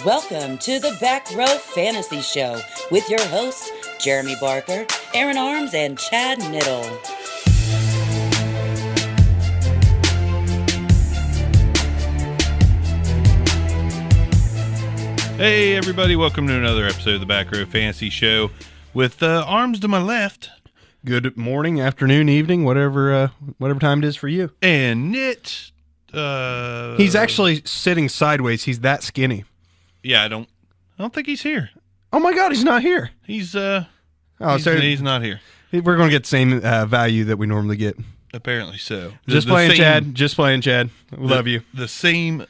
Welcome to the Back Row Fantasy Show with your hosts, Jeremy Barker, Aaron Arms, and Chad Niddle. Hey everybody, welcome to another episode of the Back Row Fantasy Show with Arms to my left. Good morning, afternoon, evening, whatever time it is for you. And Nit. He's actually sitting sideways. He's that skinny. Yeah, I don't think he's here. Oh my God, he's not here. He's so he's not here. We're going to get the same value that we normally get. Apparently so. Just playing, Chad. Just playing, Chad. Love you. The same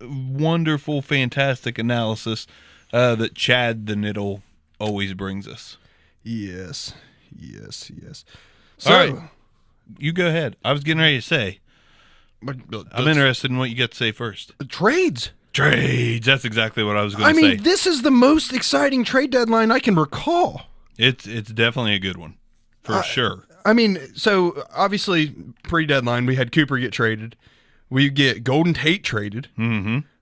wonderful, fantastic analysis that Chad the Niddle always brings us. Yes. So, all right, you go ahead. I was getting ready to say, I'm interested in what you got to say first. Trades. That's exactly what I was going to say. I mean, this is the most exciting trade deadline I can recall. It's definitely a good one, for sure. I mean, so obviously pre-deadline we had Cooper get traded. We get Golden Tate traded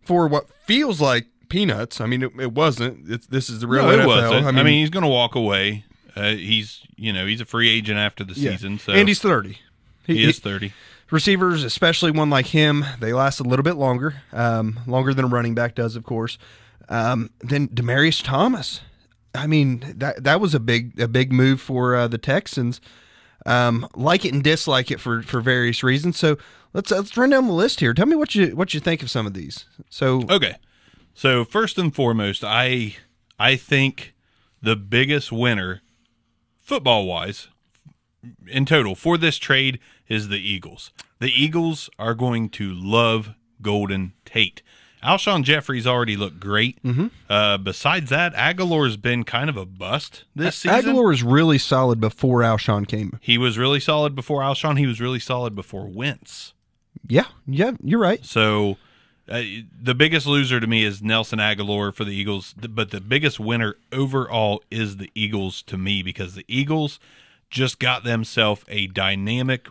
for what feels like peanuts. I mean, it wasn't. This is the real NFL. It wasn't. I mean, he's going to walk away. He's a free agent after the season. So. And he's 30. He is 30. Receivers, especially one like him, they last a little bit longer, longer than a running back does, of course. Then Demaryius Thomas. I mean, that was a big move for the Texans. Like it and dislike it for various reasons. So let's run down the list here. Tell me what you think of some of these. So okay. So first and foremost, I think the biggest winner, football-wise, in total, for this trade is the Eagles. The Eagles are going to love Golden Tate. Alshon Jeffrey's already looked great. Besides that, Aguilar's been kind of a bust this season. Aguilar was really solid before Alshon came. He was really solid before Alshon. He was really solid before Wentz. Yeah, you're right. So the biggest loser to me is Nelson Aguilar for the Eagles, but the biggest winner overall is the Eagles to me because the Eagles just got themselves a dynamic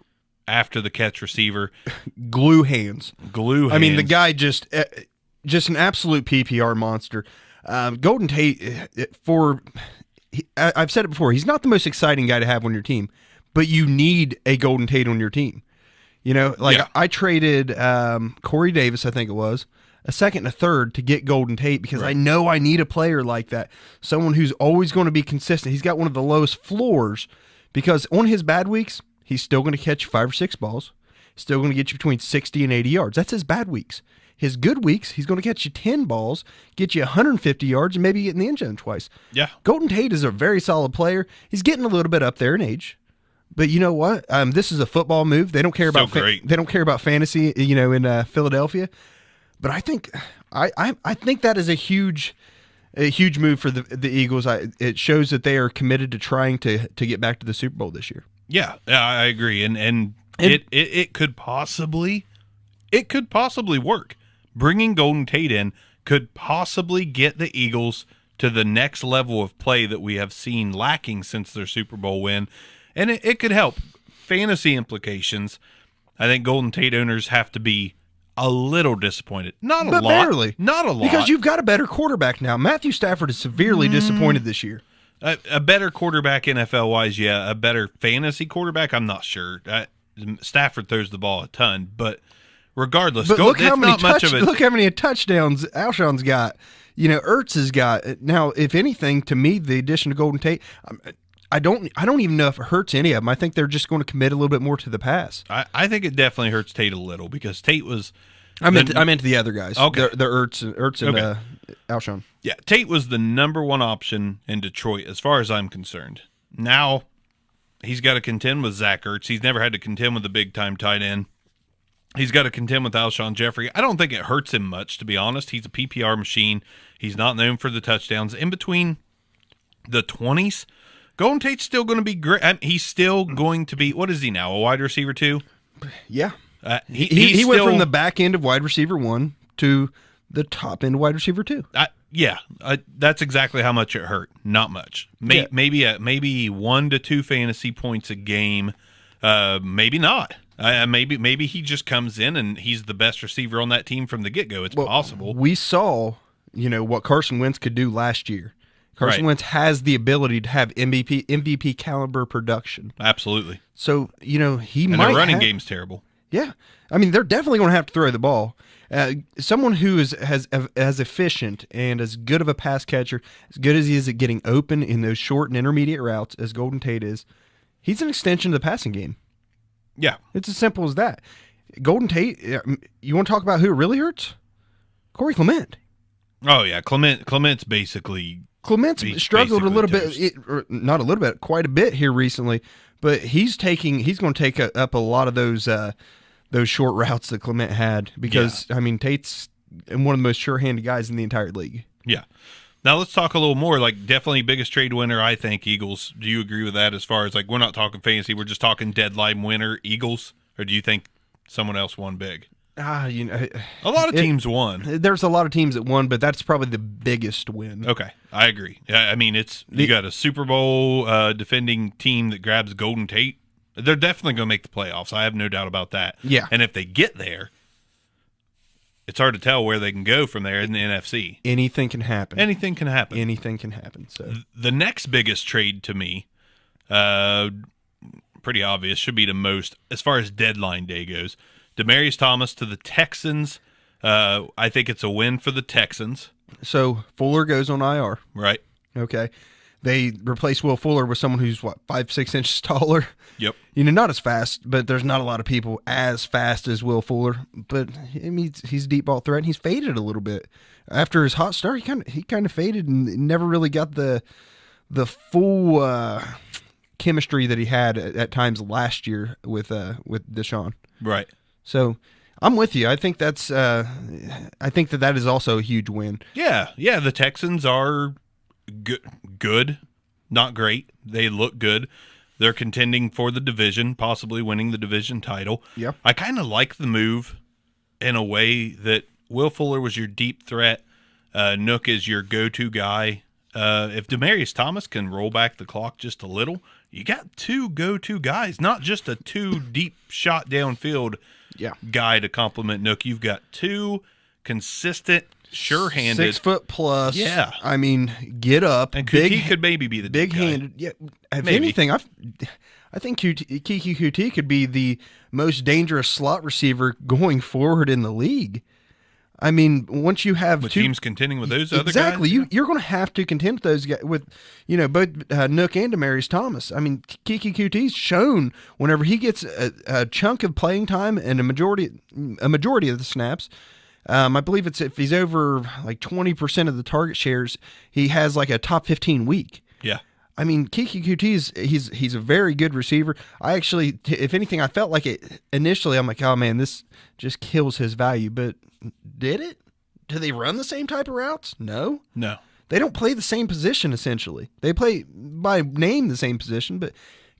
after-the-catch receiver. Glue hands. I mean, the guy just an absolute PPR monster. Golden Tate, I've said it before, he's not the most exciting guy to have on your team, but you need a Golden Tate on your team. You know, I traded Corey Davis, I think it was, a second and a third to get Golden Tate because I know I need a player like that, someone who's always going to be consistent. He's got one of the lowest floors because on his bad weeks, he's still going to catch 5 or 6 balls, still going to get you between 60 and 80 yards. That's his bad weeks. His good weeks, he's going to catch you 10 balls, get you 150 yards, and maybe get in the end zone twice. Yeah. Golden Tate is a very solid player. He's getting a little bit up there in age. But you know what? This is a football move. They don't care about they don't care about fantasy, in Philadelphia. But I think that is a huge move for the Eagles. It shows that they are committed to trying to get back to the Super Bowl this year. Yeah, I agree. And it could possibly work. Bringing Golden Tate in could possibly get the Eagles to the next level of play that we have seen lacking since their Super Bowl win. And it could help. Fantasy implications, I think Golden Tate owners have to be a little disappointed. Not a lot. Barely. Not a lot. Because you've got a better quarterback now. Matthew Stafford is severely disappointed this year. A better quarterback NFL-wise, yeah. A better fantasy quarterback, I'm not sure. Stafford throws the ball a ton, but regardless, but look how many touchdowns Alshon's got. Ertz has got. Now, if anything, to me, the addition of Golden Tate, I don't even know if it hurts any of them. I think they're just going to commit a little bit more to the pass. I think it definitely hurts Tate a little because Tate was. I meant the other guys. Okay, the Ertz and Alshon. Yeah, Tate was the number one option in Detroit as far as I'm concerned. Now he's got to contend with Zach Ertz. He's never had to contend with a big time tight end. He's got to contend with Alshon Jeffrey. I don't think it hurts him much, to be honest. He's a PPR machine. He's not known for the touchdowns. In between the 20s. Golden Tate's still going to be great. He's still going to be, what is he now, a wide receiver 2? Yeah. He went from the back end of wide receiver 1 to the top end wide receiver 2. That's exactly how much it hurt. Not much. Maybe 1 to 2 fantasy points a game. Maybe not. Maybe he just comes in and he's the best receiver on that team from the get-go. It's possible. We saw what Carson Wentz could do last year. Carson Wentz has the ability to have MVP caliber production. Absolutely. So, he and might their running game's terrible. Yeah. I mean, they're definitely going to have to throw the ball. Someone who is as efficient and as good of a pass catcher, as good as he is at getting open in those short and intermediate routes as Golden Tate is, he's an extension of the passing game. Yeah. It's as simple as that. Golden Tate, you want to talk about who it really hurts? Corey Clement. Oh, yeah. Clement's basically... Clement's struggled a little bit, not a little bit, quite a bit here recently, but he's going to take up a lot of those short routes that Clement had because, Tate's one of the most sure-handed guys in the entire league. Yeah. Now let's talk a little more, definitely biggest trade winner, I think, Eagles. Do you agree with that as far as, we're not talking fantasy, we're just talking deadline winner, Eagles? Or do you think someone else won big? A lot of teams won. There's a lot of teams that won, but that's probably the biggest win. Okay, I agree. I mean, you got a Super Bowl defending team that grabs Golden Tate. They're definitely going to make the playoffs. I have no doubt about that. Yeah. And if they get there, it's hard to tell where they can go from there in the NFC. Anything can happen. Anything can happen. Anything can happen. So the next biggest trade to me, pretty obvious, should be the most as far as deadline day goes. Demaryius Thomas to the Texans. I think it's a win for the Texans. So Fuller goes on IR. Right. Okay. They replace Will Fuller with someone who's, 5-6 inches taller? Yep. Not as fast, but there's not a lot of people as fast as Will Fuller. But he's a deep ball threat, and he's faded a little bit. After his hot start, he kind of faded and never really got the full chemistry that he had at times last year with Deshaun. Right. So I'm with you. I think that is also a huge win. Yeah. The Texans are good, not great. They look good. They're contending for the division, possibly winning the division title. Yeah. I kind of like the move in a way that Will Fuller was your deep threat. Nook is your go-to guy. If Demaryius Thomas can roll back the clock just a little, you got two go-to guys, not just a two deep shot downfield guy to complement Nook. You've got two consistent, sure-handed, 6 foot plus. Yeah, I mean, get up. And Kuti could maybe be the big-handed. Yeah, if maybe. anything, I think Kiki Kuti could be the most dangerous slot receiver going forward in the league. I mean, once you have with teams contending with those other guys, exactly, you're going to have to contend with those guys with, both Nook and Demaryius Thomas. I mean, Kiki Kuti's shown whenever he gets a chunk of playing time and a majority of the snaps. I believe it's if he's over 20% of the target shares, he has a top 15 week. Yeah. I mean, Kiki Kuti he's a very good receiver. I actually, if anything, I felt like it initially. I'm like, oh man, this just kills his value. But did it? Do they run the same type of routes? No. They don't play the same position. Essentially, they play by name the same position, but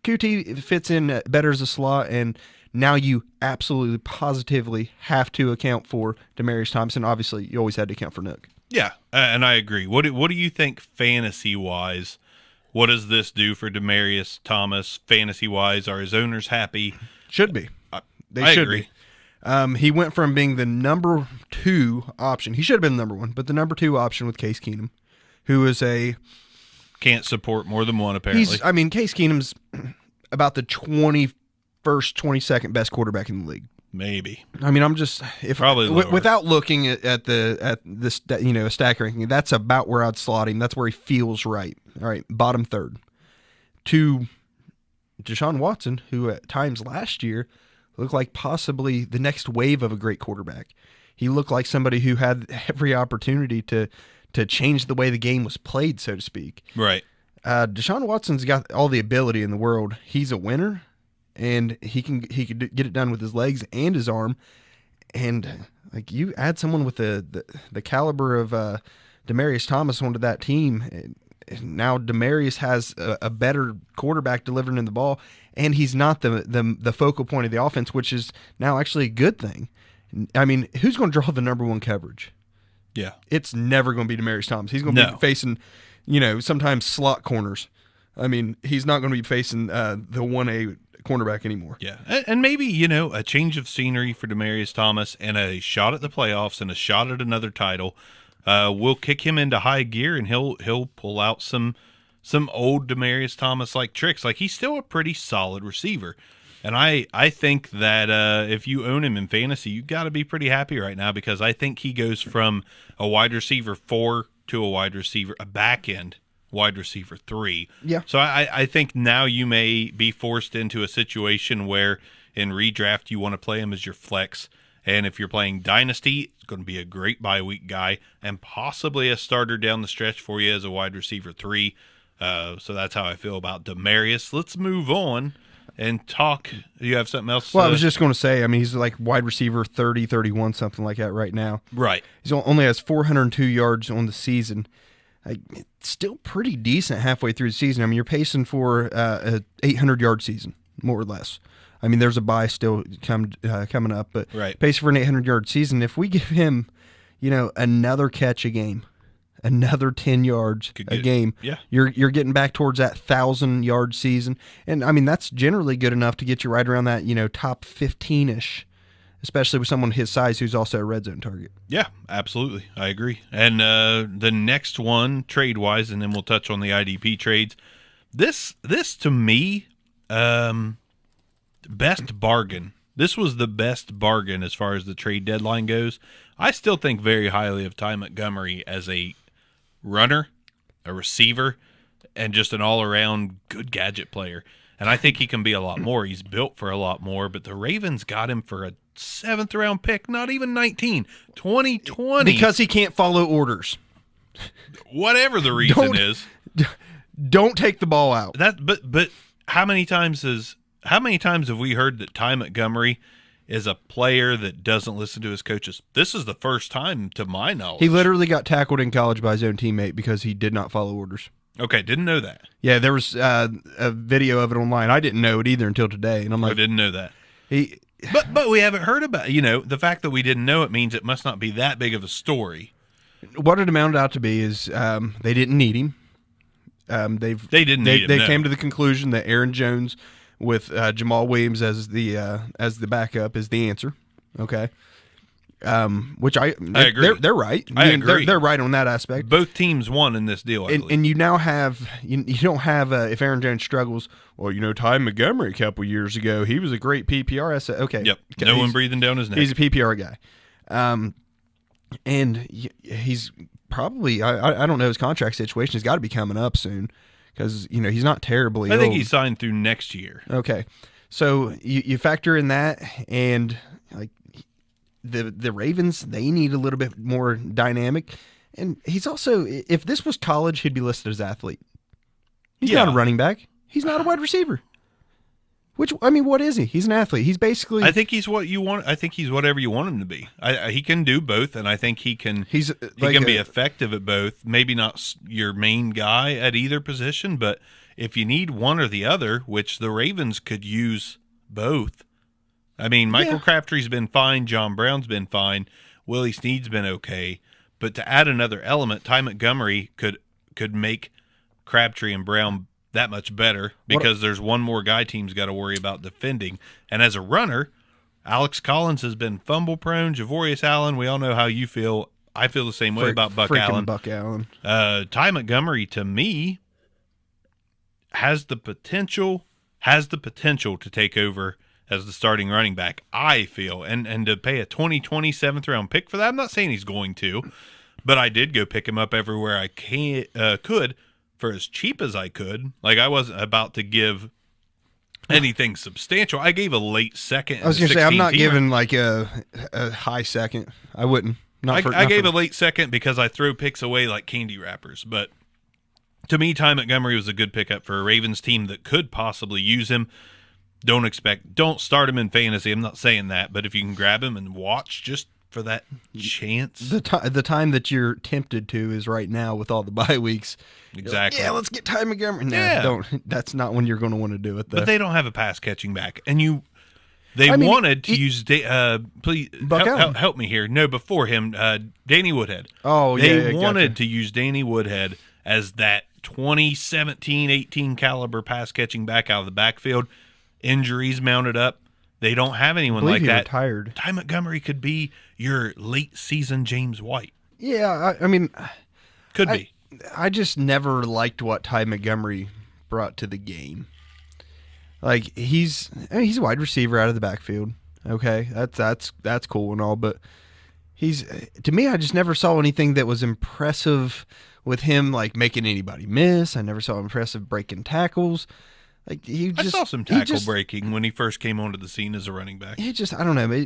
Kuti fits in better as a slot. And now you absolutely, positively have to account for Demaryius Thompson. Obviously, you always had to account for Nook. Yeah, and I agree. What do you think fantasy wise? What does this do for Demaryius Thomas fantasy-wise? Are his owners happy? Should be. I agree. He went from being the number 2 option. He should have been the number 1, but the number 2 option with Case Keenum, who is can't support more than one, apparently. Case Keenum's about the 21st, 22nd best quarterback in the league. Maybe. I mean, I'm just probably without looking at this stack ranking. That's about where I'd slot him. That's where he feels right. All right, bottom 3rd. To Deshaun Watson, who at times last year looked like possibly the next wave of a great quarterback. He looked like somebody who had every opportunity to change the way the game was played, so to speak. Right. Deshaun Watson's got all the ability in the world. He's a winner. And he could get it done with his legs and his arm, and you add someone with the caliber of Demaryius Thomas onto that team. Now Demaryius has a better quarterback delivering in the ball, and he's not the focal point of the offense, which is now actually a good thing. I mean, who's going to draw the number 1 coverage? Yeah, it's never going to be Demaryius Thomas. He's going to be facing, sometimes slot corners. I mean, he's not going to be facing the 1A cornerback anymore. Yeah, and maybe, a change of scenery for Demaryius Thomas and a shot at the playoffs and a shot at another title. we'll kick him into high gear, and he'll pull out some old Demaryius Thomas-like tricks. Like, he's still a pretty solid receiver. And I think that if you own him in fantasy, you got to be pretty happy right now, because I think he goes from a wide receiver 4 to a back end wide receiver 3. Yeah. So I think now you may be forced into a situation where in redraft you want to play him as your flex. And if you're playing Dynasty, it's going to be a great bye week guy and possibly a starter down the stretch for you as a wide receiver 3. So that's how I feel about Demaryius. Let's move on and talk. You have something else? Well, I was just going to say, I mean, he's like wide receiver 30, 31, something like that right now. Right. He only has 402 yards on the season. It's still pretty decent halfway through the season. I mean, you're pacing for a 800-yard season, more or less. I mean, there's a bye still coming up, but right. pacing for an 800-yard season. If we give him, another catch a game, another 10 yards a game, yeah, you're getting back towards that 1,000-yard season. And, I mean, that's generally good enough to get you right around that, top 15-ish, especially with someone his size who's also a red zone target. Yeah, absolutely. I agree. And the next one, trade-wise, and then we'll touch on the IDP trades. This to me, best bargain. This was the best bargain as far as the trade deadline goes. I still think very highly of Ty Montgomery as a runner, a receiver, and just an all-around good gadget player. And I think he can be a lot more. He's built for a lot more, but the Ravens got him for a 7th-round pick, not even 19, 2020. Because he can't follow orders. Whatever the reason is. Don't take the ball out. But how many times have we heard that Ty Montgomery is a player that doesn't listen to his coaches? This is the first time, to my knowledge. He literally got tackled in college by his own teammate because he did not follow orders. Okay, didn't know that. Yeah, there was a video of it online. I didn't know it either until today, and I'm like, I didn't know that. He, but we haven't heard about it. The fact that we didn't know it means it must not be that big of a story. What it amounted out to be is they didn't need him. They came to the conclusion that Aaron Jones with Jamal Williams as the backup is the answer. Okay. Which I agree. They're right. I agree. They're right on that aspect. Both teams won in this deal. And you now have you don't have if Aaron Jones struggles. Well, Ty Montgomery a couple years ago, he was a great PPR asset. Okay. Yep. No one breathing down his neck. He's a PPR guy. And he's probably I don't know, his contract situation has got to be coming up soon because he's not terribly old. I think he's signed through next year. Okay. So you factor in that, and like the Ravens, they need a little bit more dynamic. And he's also, if this was college, he'd be listed as athlete. He's not a running back. He's not a wide receiver. Which, I mean, what is he? He's an athlete. He's basically... I think he's what you want. I think he's whatever you want him to be. He can do both, and I think he can be effective at both. Maybe not your main guy at either position, but if you need one or the other, which the Ravens could use both. I mean, Michael Crabtree's been fine. John Brown's been fine. Willie Snead's been okay. But to add another element, Ty Montgomery could make Crabtree and Brown that much better because there's one more guy team's got to worry about defending. And as a runner, Alex Collins has been fumble prone. Javorius Allen, we all know how you feel. I feel the same way about Buck Allen. Buck Allen. Ty Montgomery, to me, has the potential to take over as the starting running back, I feel. And to pay a 2020 7th-round pick for that, I'm not saying he's going to, but I did go pick him up everywhere I could for as cheap as I could. Like, I wasn't about to give anything substantial. I gave a late second. I was going to say, I'm not giving like a high second. I wouldn't. I gave a late second because I throw picks away like candy wrappers. But to me, Ty Montgomery was a good pickup for a Ravens team that could possibly use him. Don't start him in fantasy. I'm not saying that, but if you can grab him and watch just for that chance. The time that you're tempted to is right now with all the bye weeks. Exactly. Like, let's get Ty Montgomery. No, don't. That's not when you're going to want to do it, though. But they don't have a pass catching back, and they wanted to use. Please help me here. No, before him, Danny Woodhead. Oh, yeah. They wanted to use Danny Woodhead as that 2017-18 caliber pass catching back out of the backfield. Injuries mounted up. They don't have anyone like that. Retired. Ty Montgomery could be your late season James White. Yeah, I mean, Could be. I just never liked what Ty Montgomery brought to the game. Like he's a wide receiver out of the backfield. Okay, that's cool and all, but to me, I just never saw anything that was impressive with him, like making anybody miss. I never saw impressive breaking tackles. Like I saw some tackle breaking when he first came onto the scene as a running back. I don't know.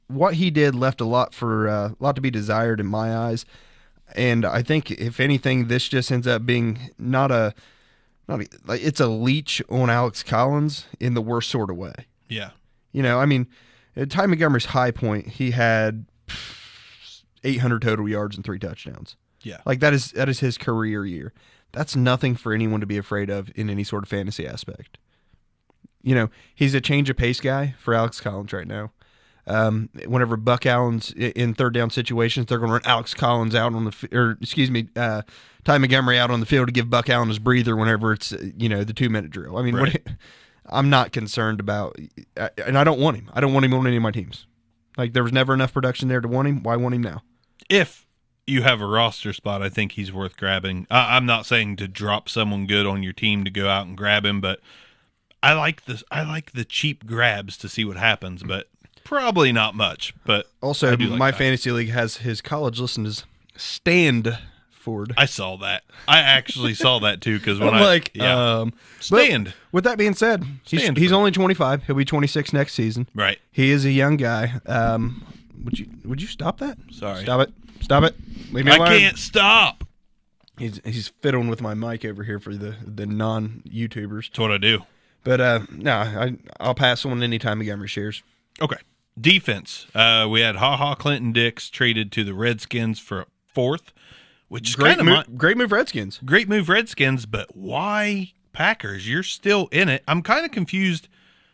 What he did left a lot to be desired in my eyes. And I think, if anything, this just ends up being it's a leech on Alex Collins in the worst sort of way. Yeah. I mean, at Ty Montgomery's high point, he had 800 total yards and 3 touchdowns. Yeah. Like that is his career year. That's nothing for anyone to be afraid of in any sort of fantasy aspect. He's a change of pace guy for Alex Collins right now. Whenever Buck Allen's in third down situations, they're going to run Alex Collins out on Ty Montgomery out on the field to give Buck Allen his breather whenever it's the 2-minute drill. I mean, right. I'm not concerned about, and I don't want him. I don't want him on any of my teams. Like there was never enough production there to want him. Why want him now? If you have a roster spot, I think he's worth grabbing. I'm not saying to drop someone good on your team to go out and grab him, but I like this. I like the cheap grabs to see what happens, but. Probably not much, but also my fantasy league has his college listed as Stanford. I saw that. I actually saw that too because when Stand. With that being said, he's only 25. He'll be 26 next season. Right. He is a young guy. Would you stop that? Sorry. Stop it. Leave me alone. I can't stop. He's fiddling with my mic over here for the non-YouTubers. That's what I do. But no, I'll pass on any time Montgomery shares. Okay. Defense. We had Clinton Dix traded to the Redskins for a 4th, which is great move, Redskins. Great move, Redskins, but why Packers? You're still in it. I'm kind of confused.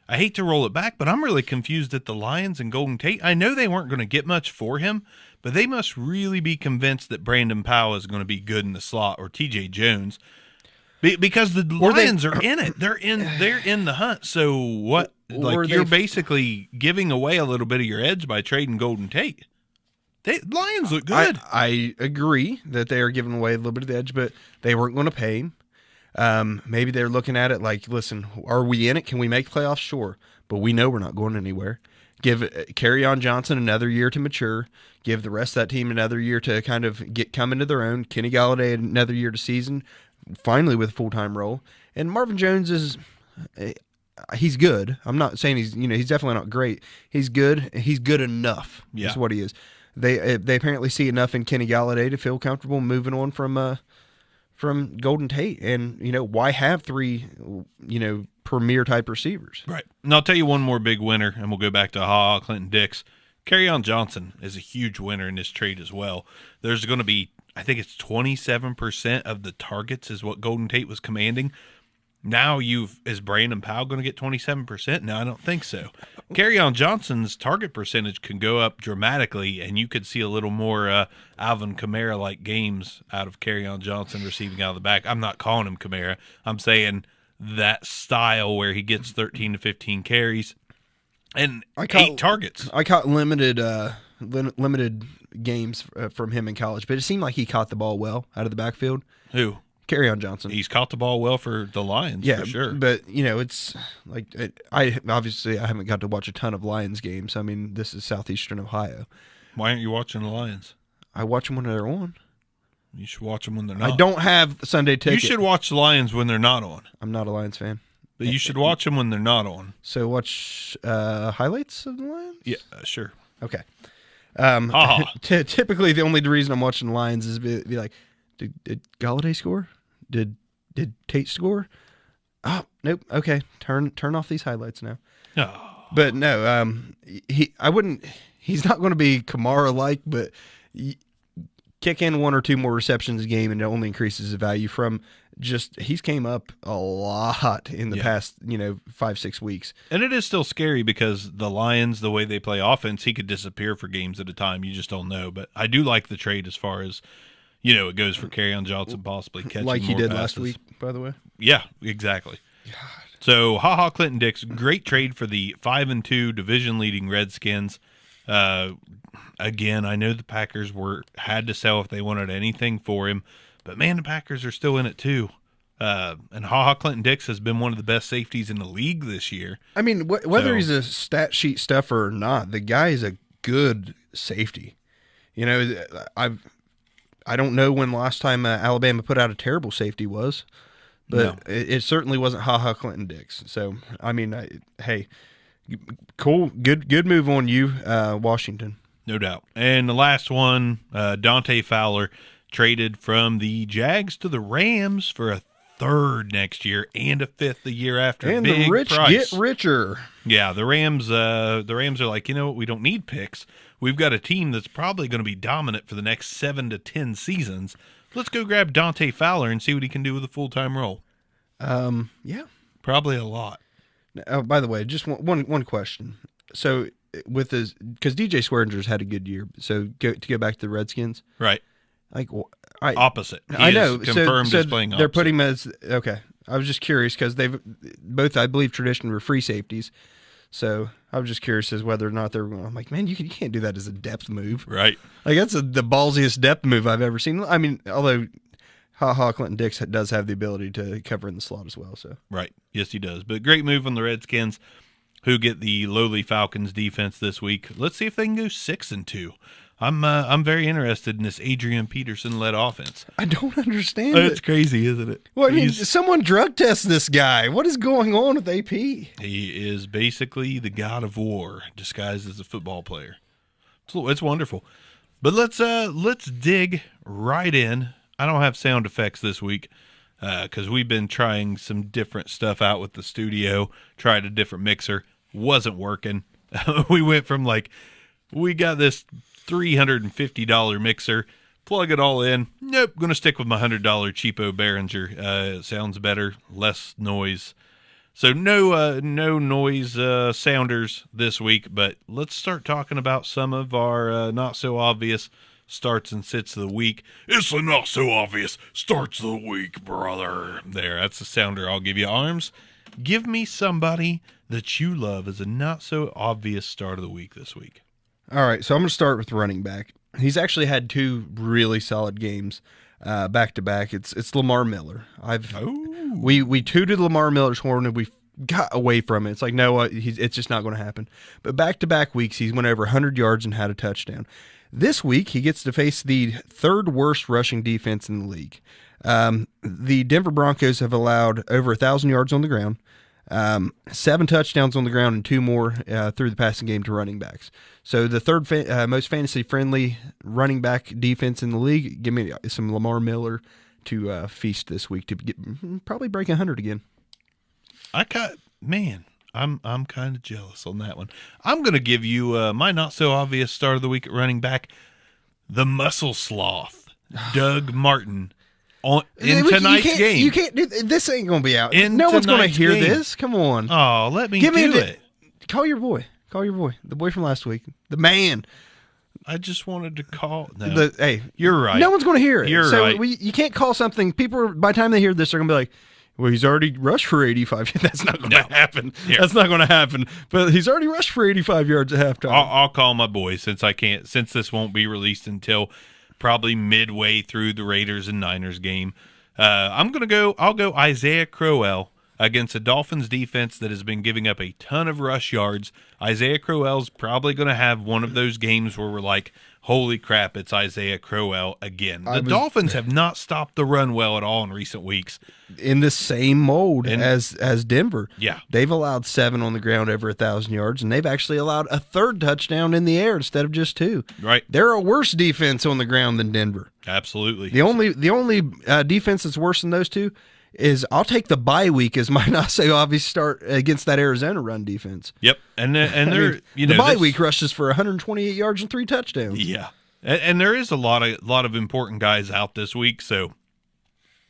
I hate to roll it back, but I'm really confused at the Lions and Golden Tate. I know they weren't going to get much for him, but they must really be convinced that Brandon Powell is going to be good in the slot or TJ Jones. Because the Lions are in it. They're in the hunt. So what? Like you're basically giving away a little bit of your edge by trading Golden Tate. Lions look good. I agree that they are giving away a little bit of the edge, but they weren't going to pay him. Maybe they're looking at it like, listen, are we in it? Can we make playoffs? Sure. But we know we're not going anywhere. Give Kerryon Johnson another year to mature. Give the rest of that team another year to kind of come into their own. Kenny Galladay another year to season. Finally with a full-time role. And Marvin Jones he's good. I'm not saying he's definitely not great. He's good. He's good enough. Yeah. Is what he is. They apparently see enough in Kenny Galladay to feel comfortable moving on from Golden Tate. And, why have 3, premier type receivers? Right. And I'll tell you one more big winner, and we'll go back to Clinton Dix. Kerryon Johnson is a huge winner in this trade as well. There's going to be, I think it's 27% of the targets is what Golden Tate was commanding. Now is Brandon Powell going to get 27%? No, I don't think so. Kerryon Johnson's target percentage can go up dramatically, and you could see a little more Alvin Kamara-like games out of Kerryon Johnson receiving out of the back. I'm not calling him Kamara. I'm saying that style where he gets 13 to 15 carries and 8 targets. I caught limited games from him in college, but it seemed like he caught the ball well out of the backfield. Who? Kerryon Johnson. He's caught the ball well for the Lions, for sure. But, it's like I haven't got to watch a ton of Lions games. I mean, this is southeastern Ohio. Why aren't you watching the Lions? I watch them when they're on. You should watch them when they're not. I don't have the Sunday ticket. You should watch the Lions when they're not on. I'm not a Lions fan. But you should watch them when they're not on. So watch highlights of the Lions? Yeah, sure. Okay. Typically, the only reason I'm watching the Lions is be like, did Galladay score? Did Tate score? Oh, nope. Okay, turn off these highlights now. Oh. But no, he's not going to be Kamara-like, but kick in 1 or 2 more receptions a game and it only increases the value from he's came up a lot in the past, 5-6 weeks. And it is still scary because the Lions, the way they play offense, he could disappear for games at a time. You just don't know. But I do like the trade as far as, it goes for Kerryon Johnson possibly catching like he more did passes. last week, by the way. Yeah, exactly. God. So, Clinton Dix, great trade for the 5-2 division-leading Redskins. Again, I know the Packers had to sell if they wanted anything for him, but man, the Packers are still in it too. And HaHa Clinton-Dix has been one of the best safeties in the league this year. I mean, whether he's a stat sheet stuffer or not, the guy is a good safety. You know, I don't know when the last time Alabama put out a terrible safety was, but it certainly wasn't HaHa Clinton-Dix. So, I mean, hey, cool, good move on you, Washington. No doubt. And the last one, Dante Fowler traded from the Jags to the Rams for a third next year and a fifth the year after. And big the rich price. get richer. Yeah, the Rams are like, you know what, we don't need picks. We've got a team that's probably going to be dominant for the next 7 to 10 seasons. Let's go grab Dante Fowler and see what he can do with a full-time role. Yeah. Probably a lot. Oh, by the way, just one question. So with his, because DJ Swearinger's had a good year. So to go back to the Redskins, right? Like opposite. I know. Confirmed so as playing opposite. They're putting him as okay. I was just curious because they've both, I believe, traditionally were free safeties. So I was just curious as whether or not they were going. I'm like, man, you can't do that as a depth move, right? Like that's the ballsiest depth move I've ever seen. I mean, although HaHa Clinton-Dix does have the ability to cover in the slot as well. So right, yes, he does. But great move on the Redskins, who get the lowly Falcons defense this week. Let's see if they can go 6-2. I'm very interested in this Adrian Peterson-led offense. I don't understand It's crazy, isn't it? Well, I mean, someone drug test this guy. What is going on with AP? He is basically the god of war disguised as a football player. It's wonderful. But let's dig right in. I don't have sound effects this week because we've been trying some different stuff out with the studio. Tried a different mixer. Wasn't working. We went from we got this $350 mixer, plug it all in. Nope, going to stick with my $100 cheapo Behringer. It sounds better, less noise. So no noise sounders this week, but let's start talking about some of our not so obvious starts and sits of the week. It's the not so obvious starts of the week, brother. There, that's the sounder I'll give you. Arms, give me somebody that you love as a not so obvious start of the week this week. All right, so I'm going to start with running back. He's actually had 2 really solid games back to back. It's Lamar Miller. We tooted Lamar Miller's horn and we got away from it. It's like no, it's just not going to happen. But back to back weeks, he's went over 100 yards and had a touchdown. This week, he gets to face the 3rd worst rushing defense in the league. The Denver Broncos have allowed over 1,000 yards on the ground. 7 touchdowns on the ground and 2 more through the passing game to running backs. So the 3rd most fantasy-friendly running back defense in the league. Give me some Lamar Miller to feast this week to probably break 100 again. I'm kind of jealous on that one. I'm going to give you my not-so-obvious start of the week at running back, the muscle sloth, Doug Martin. In tonight's game. You can't do this. Ain't going to be out. No one's going to hear this. Come on. Oh, let me do it. Call your boy. The boy from last week. The man. I just wanted to call. No. Hey, you're right. No one's going to hear it. You're right. You can't call something. People, by the time they hear this, they're going to be like, well, he's already rushed for 85. That's not going to happen. Here. That's not going to happen. But he's already rushed for 85 yards at halftime. I'll call my boy since this won't be released until probably midway through the Raiders and Niners game. I'll go Isaiah Crowell against a Dolphins defense that has been giving up a ton of rush yards. Isaiah Crowell's probably going to have one of those games where we're like, holy crap, it's Isaiah Crowell again. The Dolphins have not stopped the run well at all in recent weeks. In the same mold as Denver. Yeah. They've allowed 7 on the ground over 1,000 yards, and they've actually allowed a 3rd touchdown in the air instead of just 2. Right. They're a worse defense on the ground than Denver. Absolutely. The only defense that's worse than those 2 is I'll take the bye week as my not so obvious start against that Arizona run defense. Yep, and they're the bye week rushes for 128 yards and 3 touchdowns. Yeah, and there is a lot of important guys out this week, so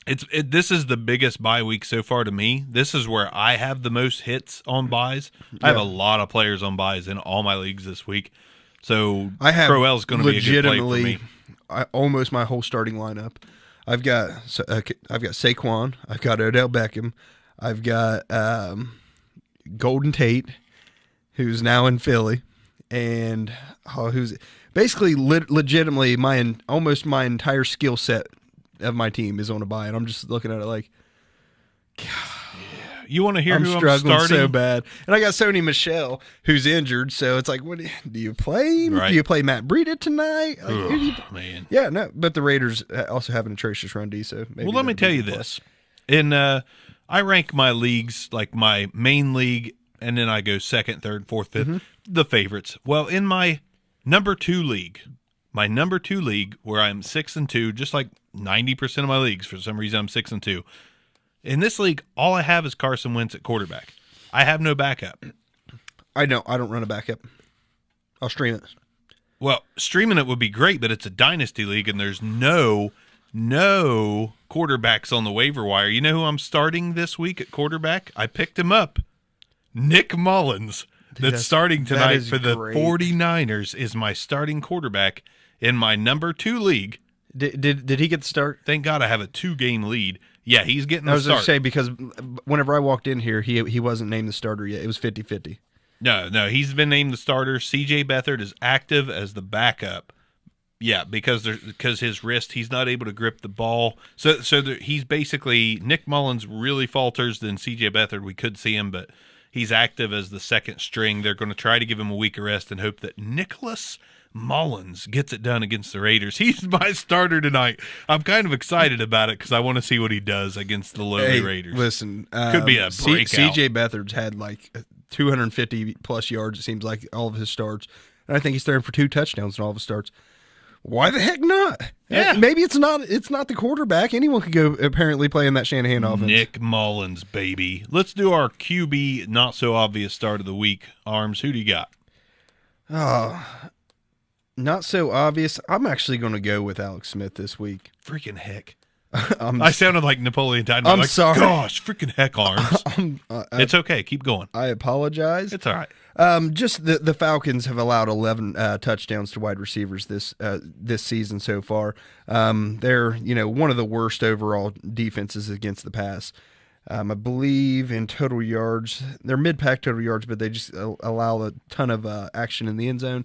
this is the biggest bye week so far to me. This is where I have the most hits on buys. Yeah. I have a lot of players on buys in all my leagues this week, so Crowell's going to be a good play for me. Almost my whole starting lineup. I've got Saquon. I've got Odell Beckham. I've got Golden Tate, who's now in Philly, and who's basically legitimately almost my entire skill set of my team is on a bye, and I'm just looking at it like, God, you want to hear who I'm struggling starting? so bad, and I got Sony Michel who's injured, so it's like, what do you play? Right. Do you play Matt Breida tonight? Like, who do you, man, yeah, no, but the Raiders also have an atrocious run D, so maybe. Well, let me tell you this: I rank my leagues like my main league, and then I go second, third, fourth, fifth, the favorites. Well, in my number two league, where I'm 6-2, just like 90% of my leagues, for some reason I'm 6-2. In this league, all I have is Carson Wentz at quarterback. I have no backup. I don't run a backup. I'll stream it. Well, streaming it would be great, but it's a dynasty league, and there's no quarterbacks on the waiver wire. You know who I'm starting this week at quarterback? I picked him up. Nick Mullins. That's starting tonight for the 49ers is my starting quarterback in my number 2 league. Did he get the start? Thank God I have a 2-game lead. Yeah, he's getting the start. I was going to say, because whenever I walked in here, he wasn't named the starter yet. It was 50-50. No, he's been named the starter. C.J. Beathard is active as the backup. Yeah, because his wrist, he's not able to grip the ball. So he's basically, Nick Mullins really falters. Then C.J. Beathard, we could see him, but he's active as the second string. They're going to try to give him a week of rest and hope that Nicholas Mullins gets it done against the Raiders. He's my starter tonight. I'm kind of excited about it because I want to see what he does against the lowly Raiders. Listen, could be a breakout. C.J. Beathard's had like 250-plus yards, it seems like, all of his starts. And I think he's throwing for 2 touchdowns in all of his starts. Why the heck not? Yeah. Maybe it's not the quarterback. Anyone could go apparently play in that Shanahan offense. Nick Mullins, baby. Let's do our QB not so obvious start of the week. Arms, who do you got? Oh, not so obvious. I'm actually going to go with Alex Smith this week. Freaking heck. I sounded like Napoleon Dynamite. I'm sorry. Gosh, freaking heck, Arms. It's okay. Keep going. I apologize. It's all right. Just the Falcons have allowed 11 touchdowns to wide receivers this season so far. They're one of the worst overall defenses against the pass. I believe in total yards, they're mid-pack total yards, but they just allow a ton of action in the end zone,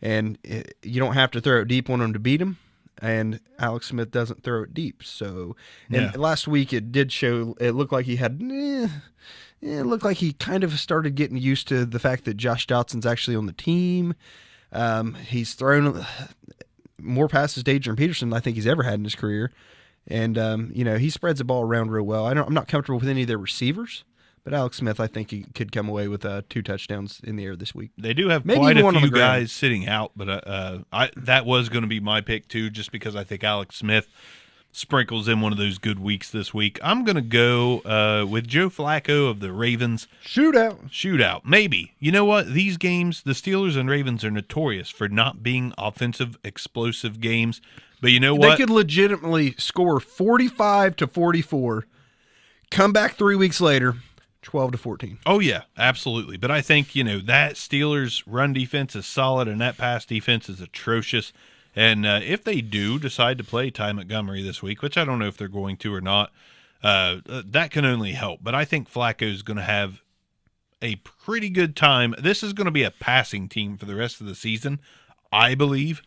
and you don't have to throw it deep on them to beat them. And Alex Smith doesn't throw it deep. So, and last week it did show. It looked like he had. It looked like he kind of started getting used to the fact that Josh Dotson's actually on the team. He's thrown more passes to Adrian Peterson than I think he's ever had in his career. And, he spreads the ball around real well. I'm not comfortable with any of their receivers, but Alex Smith, I think he could come away with 2 touchdowns in the air this week. They do have Maybe quite a one few guys sitting out, but that was going to be my pick too, just because I think Alex Smith sprinkles in one of those good weeks this week. I'm going to go with Joe Flacco of the Ravens. Shootout. Maybe. You know what? These games, the Steelers and Ravens are notorious for not being offensive, explosive games. But you know what? They could legitimately score 45-44, come back 3 weeks later, 12-14. Oh, yeah, absolutely. But I think, that Steelers run defense is solid and that pass defense is atrocious. And if they do decide to play Ty Montgomery this week, which I don't know if they're going to or not, that can only help. But I think Flacco is going to have a pretty good time. This is going to be a passing team for the rest of the season, I believe.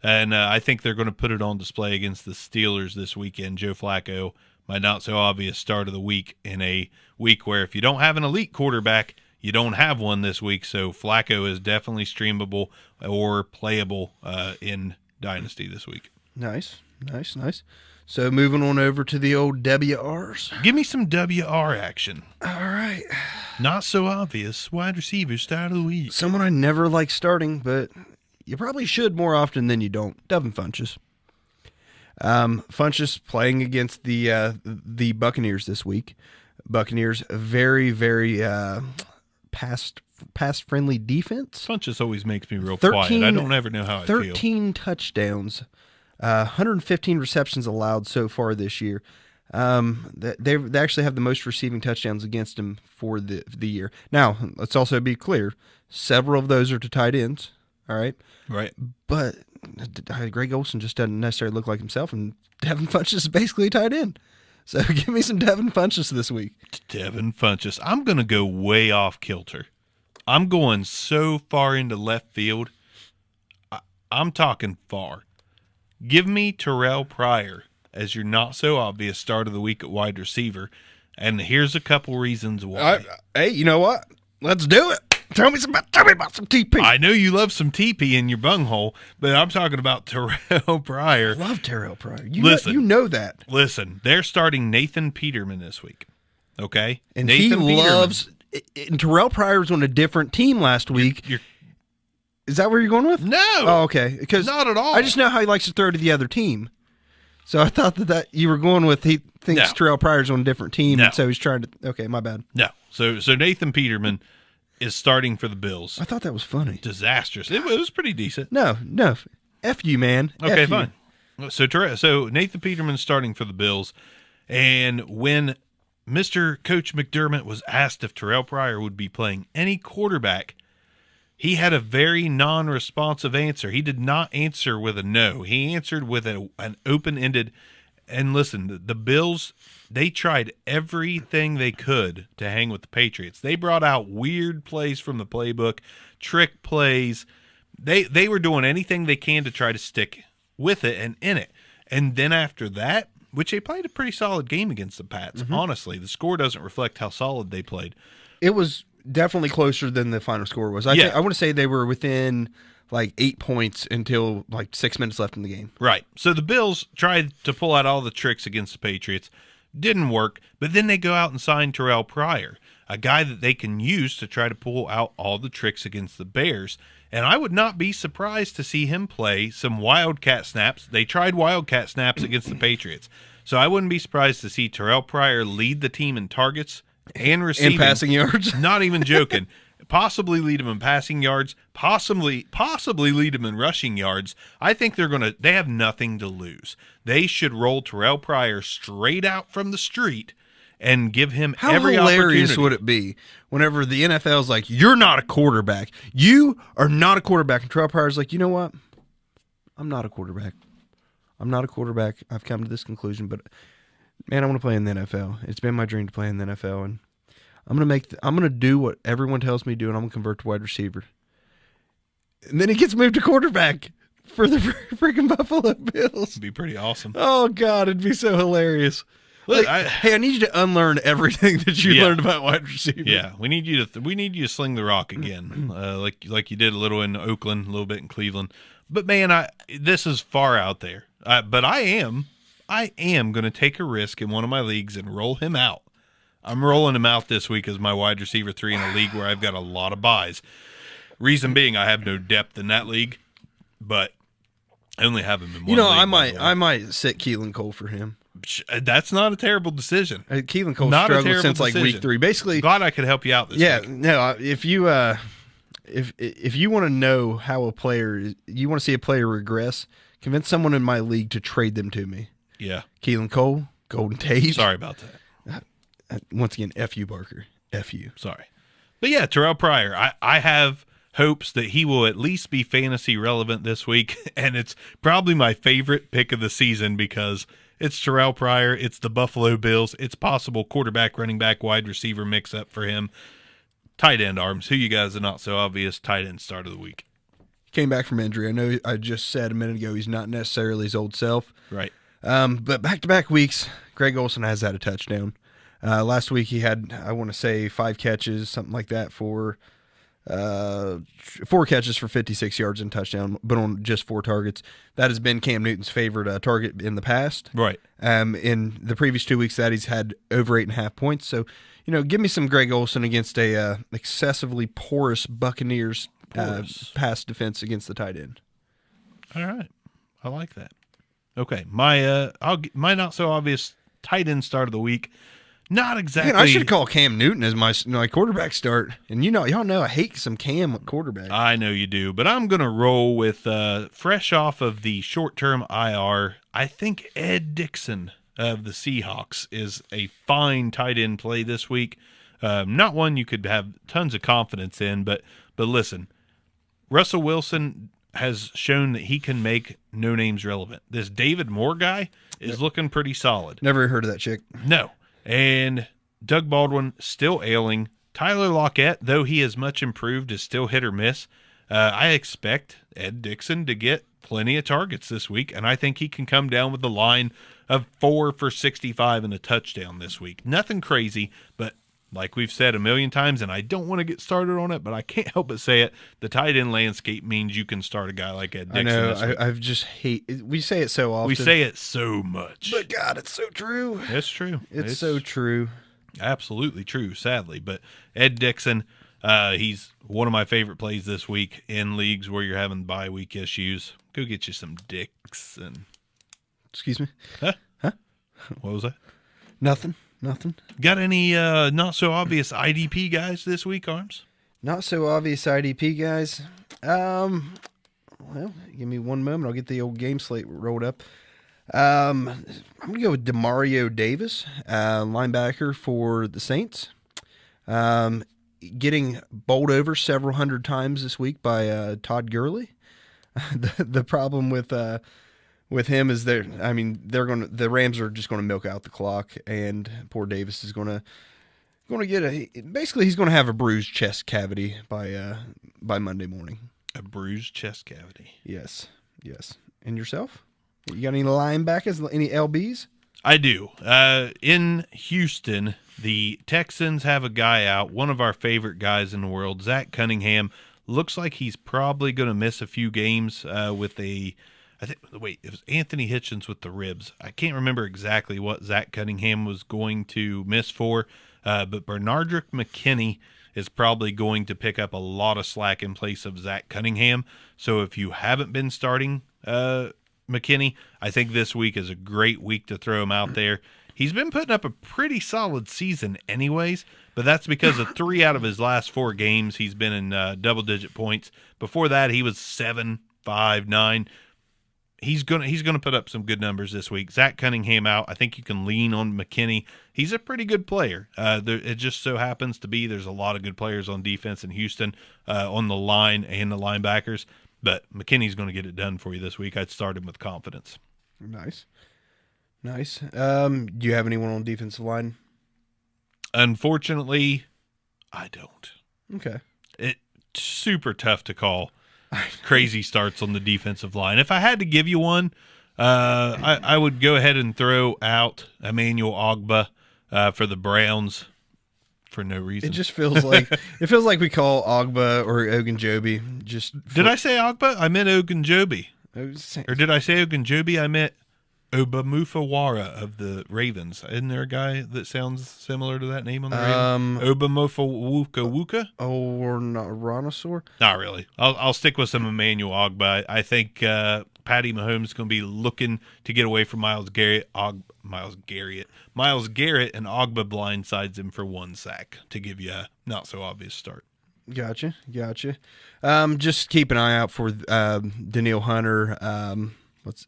And I think they're going to put it on display against the Steelers this weekend. Joe Flacco, my not-so-obvious start of the week in a week where if you don't have an elite quarterback, you don't have one this week. So Flacco is definitely streamable or playable in Dynasty this week. Nice. So moving on over to the old WRs. Give me some WR action. All right. Not so obvious wide receiver start of the week. Someone I never like starting, but you probably should more often than you don't. Devin Funchess. Funchess playing against the Buccaneers this week. Buccaneers very, very pass-friendly defense. Funchess always makes me real quiet. I don't ever know how I feel. 13 touchdowns, 115 receptions allowed so far this year. They actually have the most receiving touchdowns against him for the year. Now, let's also be clear. Several of those are to tight ends. All right. Right. But Greg Olsen just doesn't necessarily look like himself, and Devin Funchess is basically a tight end. So give me some Devin Funchess this week. Devin Funchess. I'm going to go way off kilter. I'm going so far into left field. I'm talking far. Give me Terrell Pryor as your not-so-obvious start of the week at wide receiver, and here's a couple reasons why. Hey, you know what? Let's do it. Tell me about some TP. I know you love some TP in your bunghole, but I'm talking about Terrell Pryor. I love Terrell Pryor. You know that. Listen, they're starting Nathan Peterman this week, okay? And Nathan loves – and Terrell Pryor was on a different team last week. Is that where you're going with? No. Oh, okay. Because not at all. I just know how he likes to throw to the other team. So I thought that you were going with he thinks Terrell Pryor's on a different team, and so he's trying to – okay, my bad. No. So Nathan Peterman – is starting for the Bills. I thought that was funny. Disastrous. It was pretty decent. No. F you, man. Okay, F fine. So Nathan Peterman's starting for the Bills, and when Mr. Coach McDermott was asked if Terrell Pryor would be playing any quarterback, he had a very non-responsive answer. He did not answer with a no. He answered with an open-ended. And listen, the Bills, they tried everything they could to hang with the Patriots. They brought out weird plays from the playbook, trick plays. They were doing anything they can to try to stick with it and in it. And then after that, which they played a pretty solid game against the Pats, honestly. The score doesn't reflect how solid they played. It was definitely closer than the final score was. I want to say they were within like 8 points until like 6 minutes left in the game. Right. So the Bills tried to pull out all the tricks against the Patriots. Didn't work, but then they go out and sign Terrell Pryor, a guy that they can use to try to pull out all the tricks against the Bears. And I would not be surprised to see him play some Wildcat snaps. They tried Wildcat snaps against the Patriots. So I wouldn't be surprised to see Terrell Pryor lead the team in targets and receiving. And passing yards. Not even joking. Possibly lead him in passing yards, possibly lead him in rushing yards. I think they have nothing to lose. They should roll Terrell Pryor straight out from the street and give him every opportunity. How hilarious would it be whenever the NFL's like, you're not a quarterback. You are not a quarterback. And Terrell Pryor's like, you know what? I'm not a quarterback. I've come to this conclusion, but man, I want to play in the NFL. It's been my dream to play in the NFL, and I'm gonna do what everyone tells me to do, and I'm gonna convert to wide receiver. And then he gets moved to quarterback for the freaking Buffalo Bills. It'd be pretty awesome. Oh God, it'd be so hilarious. Look, hey, I need you to unlearn everything that you learned about wide receiver. Yeah, we need you to sling the rock again, like you did a little in Oakland, a little bit in Cleveland. But man, this is far out there. But I am going to take a risk in one of my leagues and roll him out. I'm rolling him out this week as my wide receiver 3 in a league where I've got a lot of buys. Reason being, I have no depth in that league, but I only have him in one league. I might sit Keelan Cole for him. That's not a terrible decision. Keelan Cole struggled since like week 3. Basically, glad I could help you out this week. No, if you want to know how you want to see a player regress, convince someone in my league to trade them to me. Yeah. Keelan Cole, Golden Tate. Sorry about that. Once again, F you, Barker. F you. Sorry. But yeah, Terrell Pryor, I have hopes that he will at least be fantasy relevant this week, and it's probably my favorite pick of the season because it's Terrell Pryor, it's the Buffalo Bills, it's possible quarterback, running back, wide receiver mix-up for him. Tight end arms. Who you guys are not so obvious tight end start of the week? Came back from injury. I know I just said a minute ago he's not necessarily his old self. Right. But back-to-back weeks, Greg Olsen has had a touchdown. Last week he had, I want to say, 5 catches, something like that, for 4 catches for 56 yards and touchdown, but on just 4 targets. That has been Cam Newton's favorite target in the past. Right. In the previous 2 weeks that he's had over 8.5 points. So, give me some Greg Olsen against a excessively porous Buccaneers pass defense against the tight end. All right. I like that. Okay. My not so obvious tight end start of the week. Not exactly. Man, I should call Cam Newton as my quarterback start. And y'all know I hate some Cam quarterback. I know you do, but I'm going to roll with fresh off of the short-term IR. I think Ed Dixon of the Seahawks is a fine tight end play this week. Not one you could have tons of confidence in, but listen, Russell Wilson has shown that he can make no names relevant. This David Moore guy is looking pretty solid. Never heard of that chick. No. And Doug Baldwin still ailing. Tyler Lockett, though he is much improved, is still hit or miss. I expect Ed Dixon to get plenty of targets this week, and I think he can come down with the line of 4 for 65 and a touchdown this week. Nothing crazy, but like we've said a million times, and I don't want to get started on it, but I can't help but say it, the tight end landscape means you can start a guy like Ed Dixon. I know. I've just we say it so often. We say it so much. But God, it's so true. It's true. It's so true. Absolutely true, sadly. But Ed Dixon, he's one of my favorite plays this week in leagues where you're having bye week issues. Go get you some Dixon. Excuse me? Huh? What was that? Nothing. Got any not so obvious IDP guys this week, Arms? Not so obvious IDP guys. Well, give me one moment. I'll get the old game slate rolled up. I'm going to go with Demario Davis, linebacker for the Saints. Getting bowled over several hundred times this week by Todd Gurley. The problem with him is the Rams are just going to milk out the clock, and poor Davis is going to get he's going to have a bruised chest cavity by Monday morning. A bruised chest cavity. Yes. And yourself? You got any linebackers? Any LBs? I do. In Houston, the Texans have a guy out, one of our favorite guys in the world, Zach Cunningham. Looks like he's probably going to miss a few games with it was Anthony Hitchens with the ribs. I can't remember exactly what Zach Cunningham was going to miss for, but Bernardrick McKinney is probably going to pick up a lot of slack in place of Zach Cunningham. So if you haven't been starting McKinney, I think this week is a great week to throw him out there. He's been putting up a pretty solid season anyways, but that's because of 3 out of his last 4 games he's been in double-digit points. Before that, he was 7, 5, 9. He's gonna put up some good numbers this week. Zach Cunningham out. I think you can lean on McKinney. He's a pretty good player. It just so happens to be there's a lot of good players on defense in Houston, on the line and the linebackers. But McKinney's going to get it done for you this week. I'd start him with confidence. Nice. Do you have anyone on defensive line? Unfortunately, I don't. Okay. It's super tough to call crazy starts on the defensive line. If I had to give you one, I would go ahead and throw out Emmanuel Ogbah for the Browns for no reason. It just feels like we call Ogbah or Ogunjobi. Did I say Ogbah? I meant Ogunjobi. Or did I say Ogunjobi? I meant Obamufawara of the Ravens. Isn't there a guy that sounds similar to that name on the Ravens? Obamufawuka? Or not Rhinosaur? Not really. I'll stick with some Emmanuel Ogbah. I think Patty Mahomes is going to be looking to get away from Myles Garrett. Myles Garrett and Ogbah blindsides him for 1 sack to give you a not so obvious start. Gotcha. Just keep an eye out for Danielle Hunter.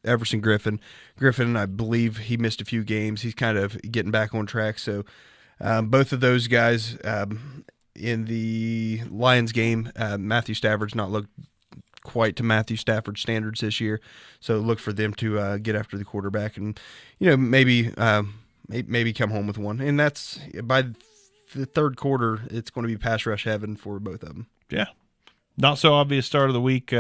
Everson Griffin. Griffin, I believe he missed a few games. He's kind of getting back on track. So both of those guys in the Lions game, Matthew Stafford's not looked quite to Matthew Stafford standards this year. So look for them to get after the quarterback and, maybe come home with one. And that's by the third quarter, it's going to be pass rush heaven for both of them. Yeah. Not so obvious start of the week.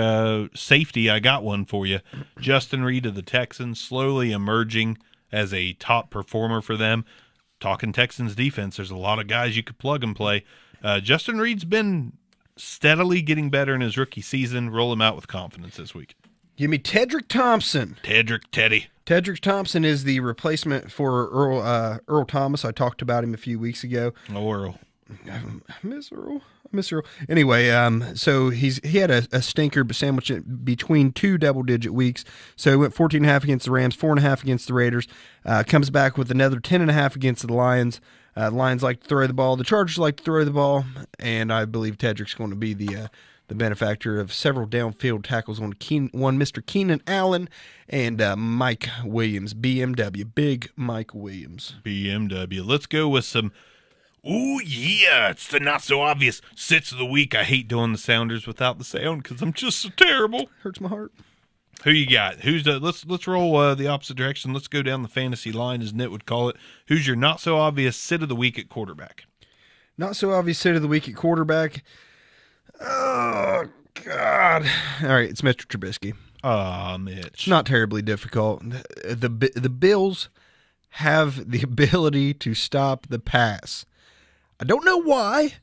Safety, I got one for you. Justin Reed of the Texans, slowly emerging as a top performer for them. Talking Texans defense, there's a lot of guys you could plug and play. Justin Reed's been steadily getting better in his rookie season. Roll him out with confidence this week. Give me Tedrick Thompson. Tedrick Thompson is the replacement for Earl Thomas. I talked about him a few weeks ago. Oh, Earl. I miss Earl. Anyway, so he had a stinker sandwiched it between 2 double-digit weeks. So he went 14.5 against the Rams, 4.5 against the Raiders. Comes back with another 10.5 against the Lions. The Lions like to throw the ball. The Chargers like to throw the ball. And I believe Tedrick's going to be the benefactor of several downfield tackles on Mr. Keenan Allen and Mike Williams, BMW. Big Mike Williams. BMW. Let's go with some... Ooh, yeah, it's the not-so-obvious sits of the week. I hate doing the sounders without the sound because I'm just so terrible. Hurts my heart. Who you got? Let's roll the opposite direction. Let's go down the fantasy line, as Nit would call it. Who's your not-so-obvious sit of the week at quarterback? Not so obvious sit of the week at quarterback. Oh, God. All right, it's Mr. Trubisky. Mitch. It's not terribly difficult. The Bills have the ability to stop the pass. I don't know why.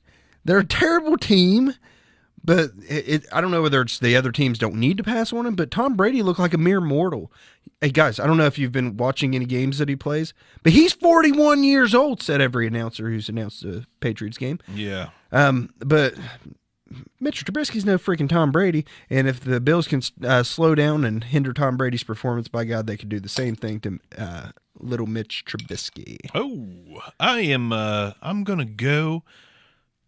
They're a terrible team, but I don't know whether it's the other teams don't need to pass on him, but Tom Brady looked like a mere mortal. Hey, guys, I don't know if you've been watching any games that he plays, but he's 41 years old, said every announcer who's announced the Patriots game. Yeah. But Mitch Trubisky's no freaking Tom Brady, and if the Bills can slow down and hinder Tom Brady's performance, by God, they could do the same thing to little Mitch Trubisky. Oh, I'm going to go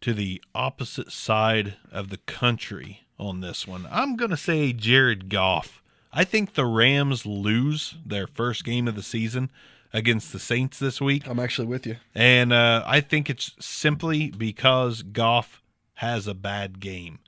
to the opposite side of the country on this one. I'm going to say Jared Goff. I think the Rams lose their first game of the season against the Saints this week. I'm actually with you. And I think it's simply because Goff has a bad game.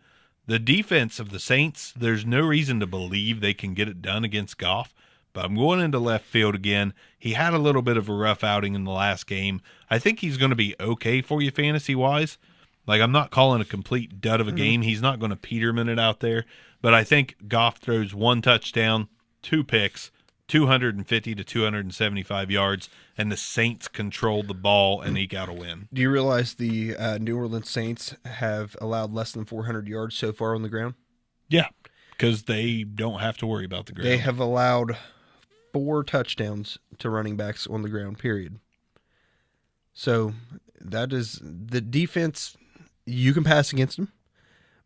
The defense of the Saints, there's no reason to believe they can get it done against Goff, but I'm going into left field again. He had a little bit of a rough outing in the last game. I think he's going to be okay for you fantasy-wise. Like, I'm not calling a complete dud of a game. He's not going to Peterman it out there. But I think Goff throws 1 touchdown, 2 picks, 250 to 275 yards, and the Saints control the ball and eke out a win. Do you realize the New Orleans Saints have allowed less than 400 yards so far on the ground? Yeah, because they don't have to worry about the ground. They have allowed 4 touchdowns to running backs on the ground, period. So that is the defense. You can pass against them,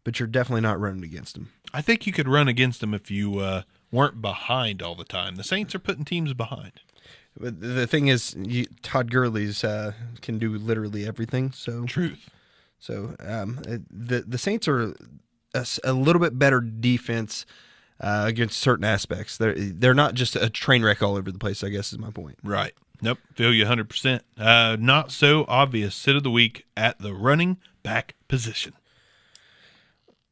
but you're definitely not running against them. I think you could run against them if you weren't behind all the time. The Saints are putting teams behind. But the thing is, Todd Gurley's can do literally everything. So Truth. So the Saints are a little bit better defense against certain aspects. They're not just a train wreck all over the place, I guess is my point. Right. Nope. Feel you 100%. Not so obvious sit of the week at the running back position.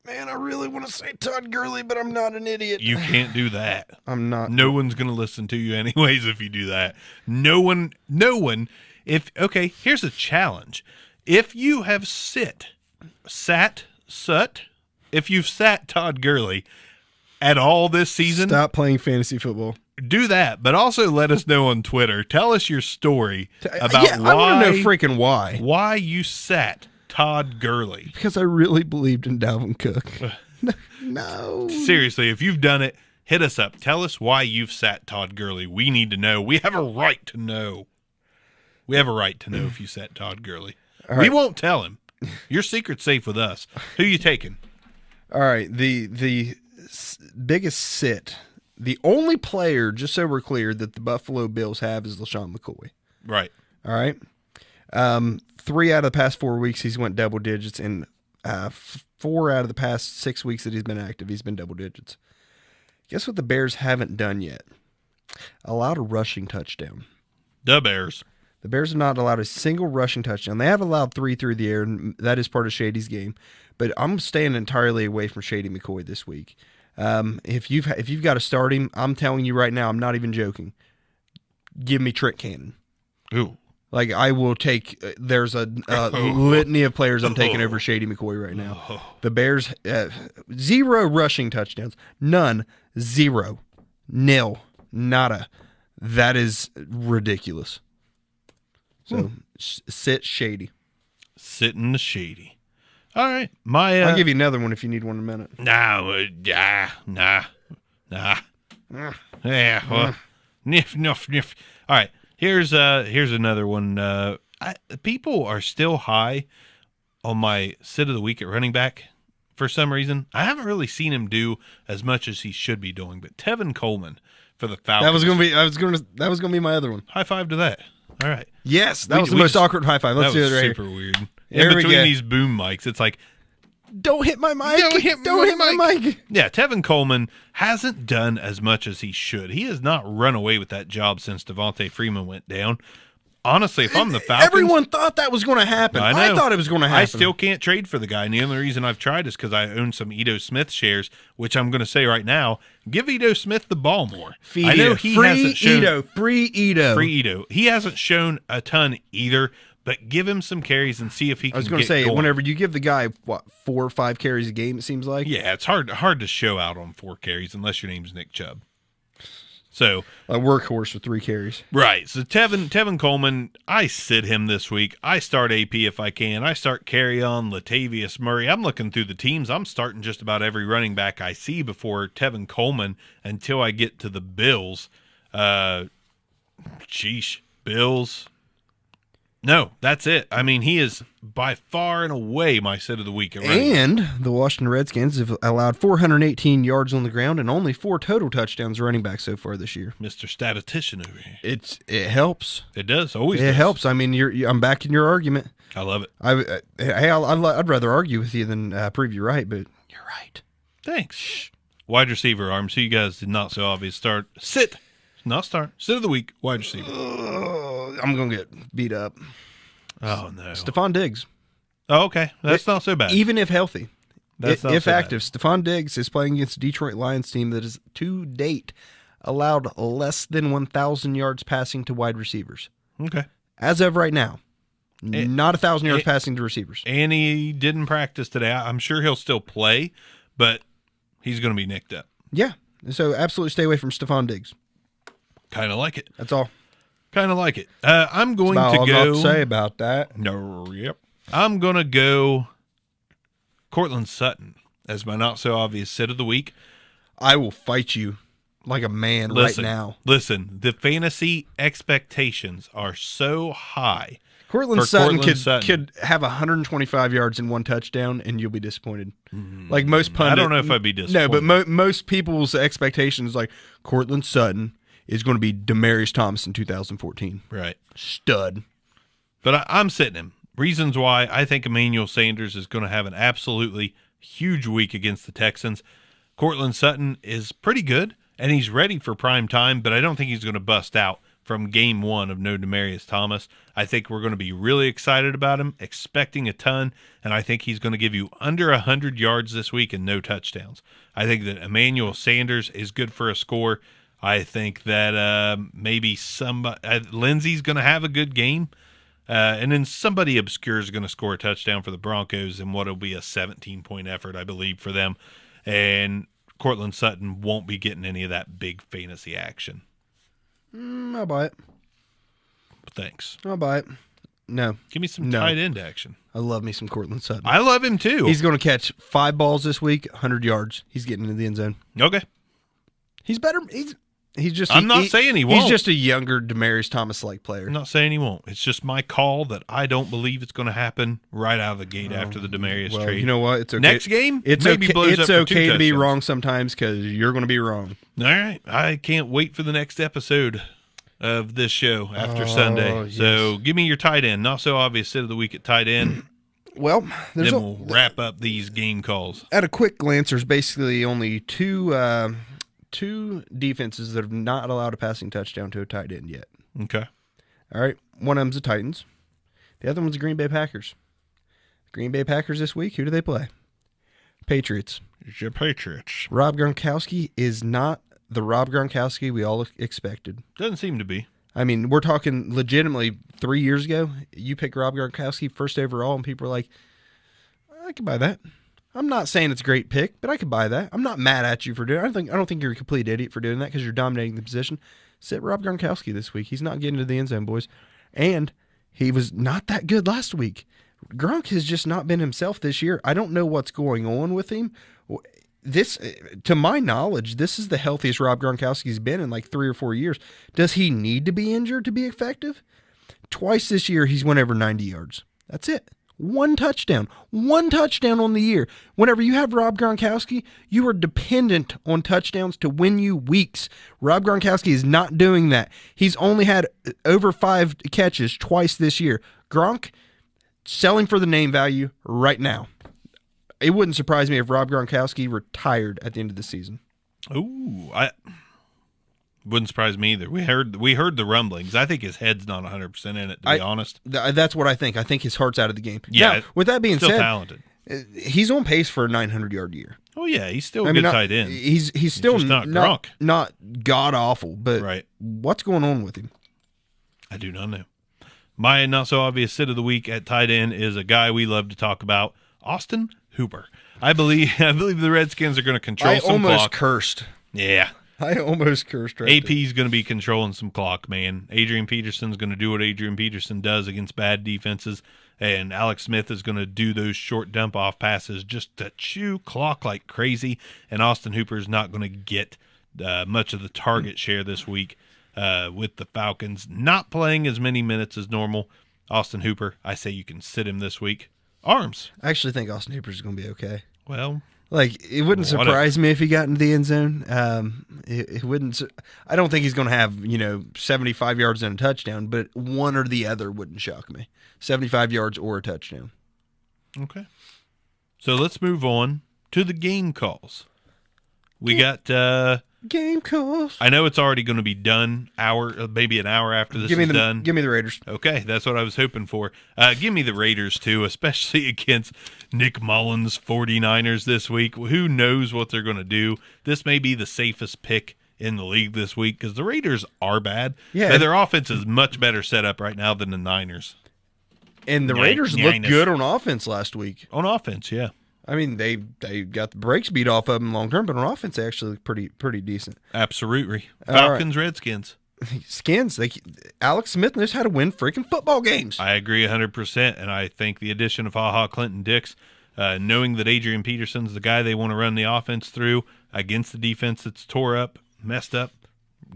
Man, I really want to say Todd Gurley, but I'm not an idiot. You can't do that. I'm not. No one's going to listen to you anyways if you do that. No one. Okay, here's a challenge. If you have if you've sat Todd Gurley at all this season. Stop playing fantasy football. Do that, but also let us know on Twitter. Tell us your story about I want to know freaking why. Why you sat Todd Gurley. Because I really believed in Dalvin Cook. No. Seriously, if you've done it, hit us up. Tell us why you've sat Todd Gurley. We need to know. We have a right to know. We have a right to know if you sat Todd Gurley. Right. We won't tell him. Your secret's safe with us. Who you taking? All right. The biggest sit, the only player, just so we're clear, that the Buffalo Bills have is LaShawn McCoy. Right. All right. 3 out of the past 4 weeks, he's went double digits, and 4 out of the past 6 weeks that he's been active, he's been double digits. Guess what the Bears haven't done yet? Allowed a rushing touchdown. The Bears. The Bears have not allowed a single rushing touchdown. They have allowed 3 through the air, and that is part of Shady's game. But I'm staying entirely away from Shady McCoy this week. If you've got to start him, I'm telling you right now, I'm not even joking. Give me Trent Cannon. Ooh. Like, I will take there's a litany of players I'm taking over Shady McCoy right now. The Bears, 0 rushing touchdowns. None. 0. Nil. Nada. That is ridiculous. So, sit Shady. Sit in the Shady. All right. I'll give you another one if you need one in a minute. Nah. Yeah, well, niff. All right. Here's another one. People are still high on my sit of the week at running back for some reason. I haven't really seen him do as much as he should be doing. But Tevin Coleman for the Falcons. That was gonna be my other one. High five to that. All right. Yes, that was the most awkward high five. Let's do it right here. Super weird. In between these boom mics, it's like, don't hit my mic. Don't hit my mic. Yeah, Tevin Coleman hasn't done as much as he should. He has not run away with that job since Devontae Freeman went down. Honestly, if I'm the Falcons... Everyone thought that was going to happen. I know. I thought it was going to happen. I still can't trade for the guy, and the only reason I've tried is because I own some Ito Smith shares, which I'm going to say right now, give Ito Smith the ball more. Free Ito. He hasn't shown a ton either, but give him some carries and see if he can. I was going to say, whenever you give the guy 4 or 5 carries a game, it seems like. Yeah, it's hard to show out on 4 carries unless your name's Nick Chubb. So a workhorse with 3 carries. Right. So Tevin Coleman, I sit him this week. I start AP if I can. I start carry on Latavius Murray. I'm looking through the teams. I'm starting just about every running back I see before Tevin Coleman until I get to the Bills. Bills. No, that's it. I mean, he is by far and away my sit of the week. And the Washington Redskins have allowed 418 yards on the ground and only 4 total touchdowns running back so far this year. Mr. Statistician over here. It helps. It does. Always. It helps. I mean, I'm backing your argument. I love it. I'd rather argue with you than prove you right, but you're right. Thanks. Wide receiver arm. So you guys did not so obvious start. Sit. Not start. Sit of the week. Wide receiver. I'm going to get beat up. Oh, no. Stephon Diggs. Oh, okay. That's not so bad. Even if healthy. That's not if so active. bad. Stephon Diggs is playing against a Detroit Lions team that is, to date, allowed less than 1,000 yards passing to wide receivers. Okay. As of right now. Not 1,000 yards passing to receivers. And he didn't practice today. I'm sure he'll still play, but he's going to be nicked up. Yeah. So absolutely stay away from Stephon Diggs. Kind of like it. That's all. Kind of like it. I'm going That's to all go. I've got to say about that. No, yep. I'm going to go Cortland Sutton as my not so obvious sit of the week. I will fight you like a man right now. Listen, the fantasy expectations are so high. Cortland Sutton could have 125 yards and 1 touchdown, and you'll be disappointed. Like most pundits. I don't know if I'd be disappointed. No, but most people's expectations like Cortland Sutton is going to be Demaryius Thomas in 2014. Right. Stud. But I'm sitting him. Reasons why I think Emmanuel Sanders is going to have an absolutely huge week against the Texans. Cortland Sutton is pretty good, and he's ready for prime time, but I don't think he's going to bust out from game 1 of no Demaryius Thomas. I think we're going to be really excited about him, expecting a ton, and I think he's going to give you under 100 yards this week and no touchdowns. I think that Emmanuel Sanders is good for a score. I think that maybe Lindsey's going to have a good game, and then somebody obscure is going to score a touchdown for the Broncos in what will be a 17-point effort, I believe, for them. And Cortland Sutton won't be getting any of that big fantasy action. I'll buy it. Thanks. I'll buy it. No. Give me some tight end action. I love me some Cortland Sutton. I love him too. He's going to catch 5 balls this week, 100 yards. He's getting into the end zone. Okay. He's better. He's just. I'm not saying he won't. He's just a younger Demaryius Thomas-like player. I'm not saying he won't. It's just my call that I don't believe it's going to happen right out of the gate after the Demaryius trade. You know what? It's okay. Next game, it's maybe okay. blows It's up for 2 okay to be touchdowns. wrong sometimes because you're going to be wrong. All right. I can't wait for the next episode of this show after Sunday. Yes. So give me your tight end. Not so obvious sit of the week at tight end. Well, Then we'll wrap up these game calls. At a quick glance, there's basically only two defenses that have not allowed a passing touchdown to a tight end yet. Okay. All right. One of them's the Titans. The other one's the Green Bay Packers. Green Bay Packers this week, who do they play? Patriots. It's your Patriots. Rob Gronkowski is not the Rob Gronkowski we all expected. Doesn't seem to be. I mean, we're talking legitimately 3 years ago. You pick Rob Gronkowski first overall, and people are like, I can buy that. I'm not saying it's a great pick, but I could buy that. I'm not mad at you for doing it. I don't think you're a complete idiot for doing that because you're dominating the position. Sit Rob Gronkowski this week. He's not getting to the end zone, boys. And he was not that good last week. Gronk has just not been himself this year. I don't know what's going on with him. This, to my knowledge, this is the healthiest Rob Gronkowski's been in like 3 or 4 years. Does he need to be injured to be effective? Twice this year, he's went over 90 yards. That's it. 1 touchdown. 1 touchdown on the year. Whenever you have Rob Gronkowski, you are dependent on touchdowns to win you weeks. Rob Gronkowski is not doing that. He's only had over 5 catches twice this year. Gronk, selling for the name value right now. It wouldn't surprise me if Rob Gronkowski retired at the end of the season. Ooh, wouldn't surprise me either. We heard the rumblings. I think his head's not 100% in it, to be honest. That's what I think. I think his heart's out of the game. Yeah. Now, with that being still said, talented. He's on pace for a 900-yard year. Oh yeah, he's still a good tight end. He's still just not Gronk. Not god awful, but right. What's going on with him? I do not know. My not-so-obvious sit of the week at tight end is a guy we love to talk about, Austin Hooper. I believe the Redskins are going to control some clock. I almost cursed. Yeah. I almost cursed right AP's going to be controlling some clock, man. Adrian Peterson's going to do what Adrian Peterson does against bad defenses, and Alex Smith is going to do those short dump-off passes just to chew clock like crazy, and Austin Hooper's not going to get much of the target share this week with the Falcons not playing as many minutes as normal. Austin Hooper, I say you can sit him this week. Arms. I actually think Austin Hooper's going to be okay. Well, like, it wouldn't surprise me if he got into the end zone. It wouldn't. I don't think he's going to have 75 yards and a touchdown, but one or the other wouldn't shock me. 75 yards or a touchdown. Okay. So let's move on to the game calls. We got game calls. I know it's already going to be done. Maybe an hour after this is done. Give me the Raiders. Okay, that's what I was hoping for. Give me the Raiders too, especially against Nick Mullins' 49ers this week. Who knows what they're going to do? This may be the safest pick in the league this week because the Raiders are bad. Yeah, but their offense is much better set up right now than the Niners. And the Raiders looked good on offense last week. On offense, yeah. I mean, they got the brakes beat off of them long term, but on offense, they actually look pretty decent. Absolutely. Falcons, right. Redskins. Skins. Alex Smith knows how to win freaking football games. I agree 100%, and I think the addition of Ha-Ha Clinton-Dix, knowing that Adrian Peterson's the guy they want to run the offense through against the defense that's tore up, messed up,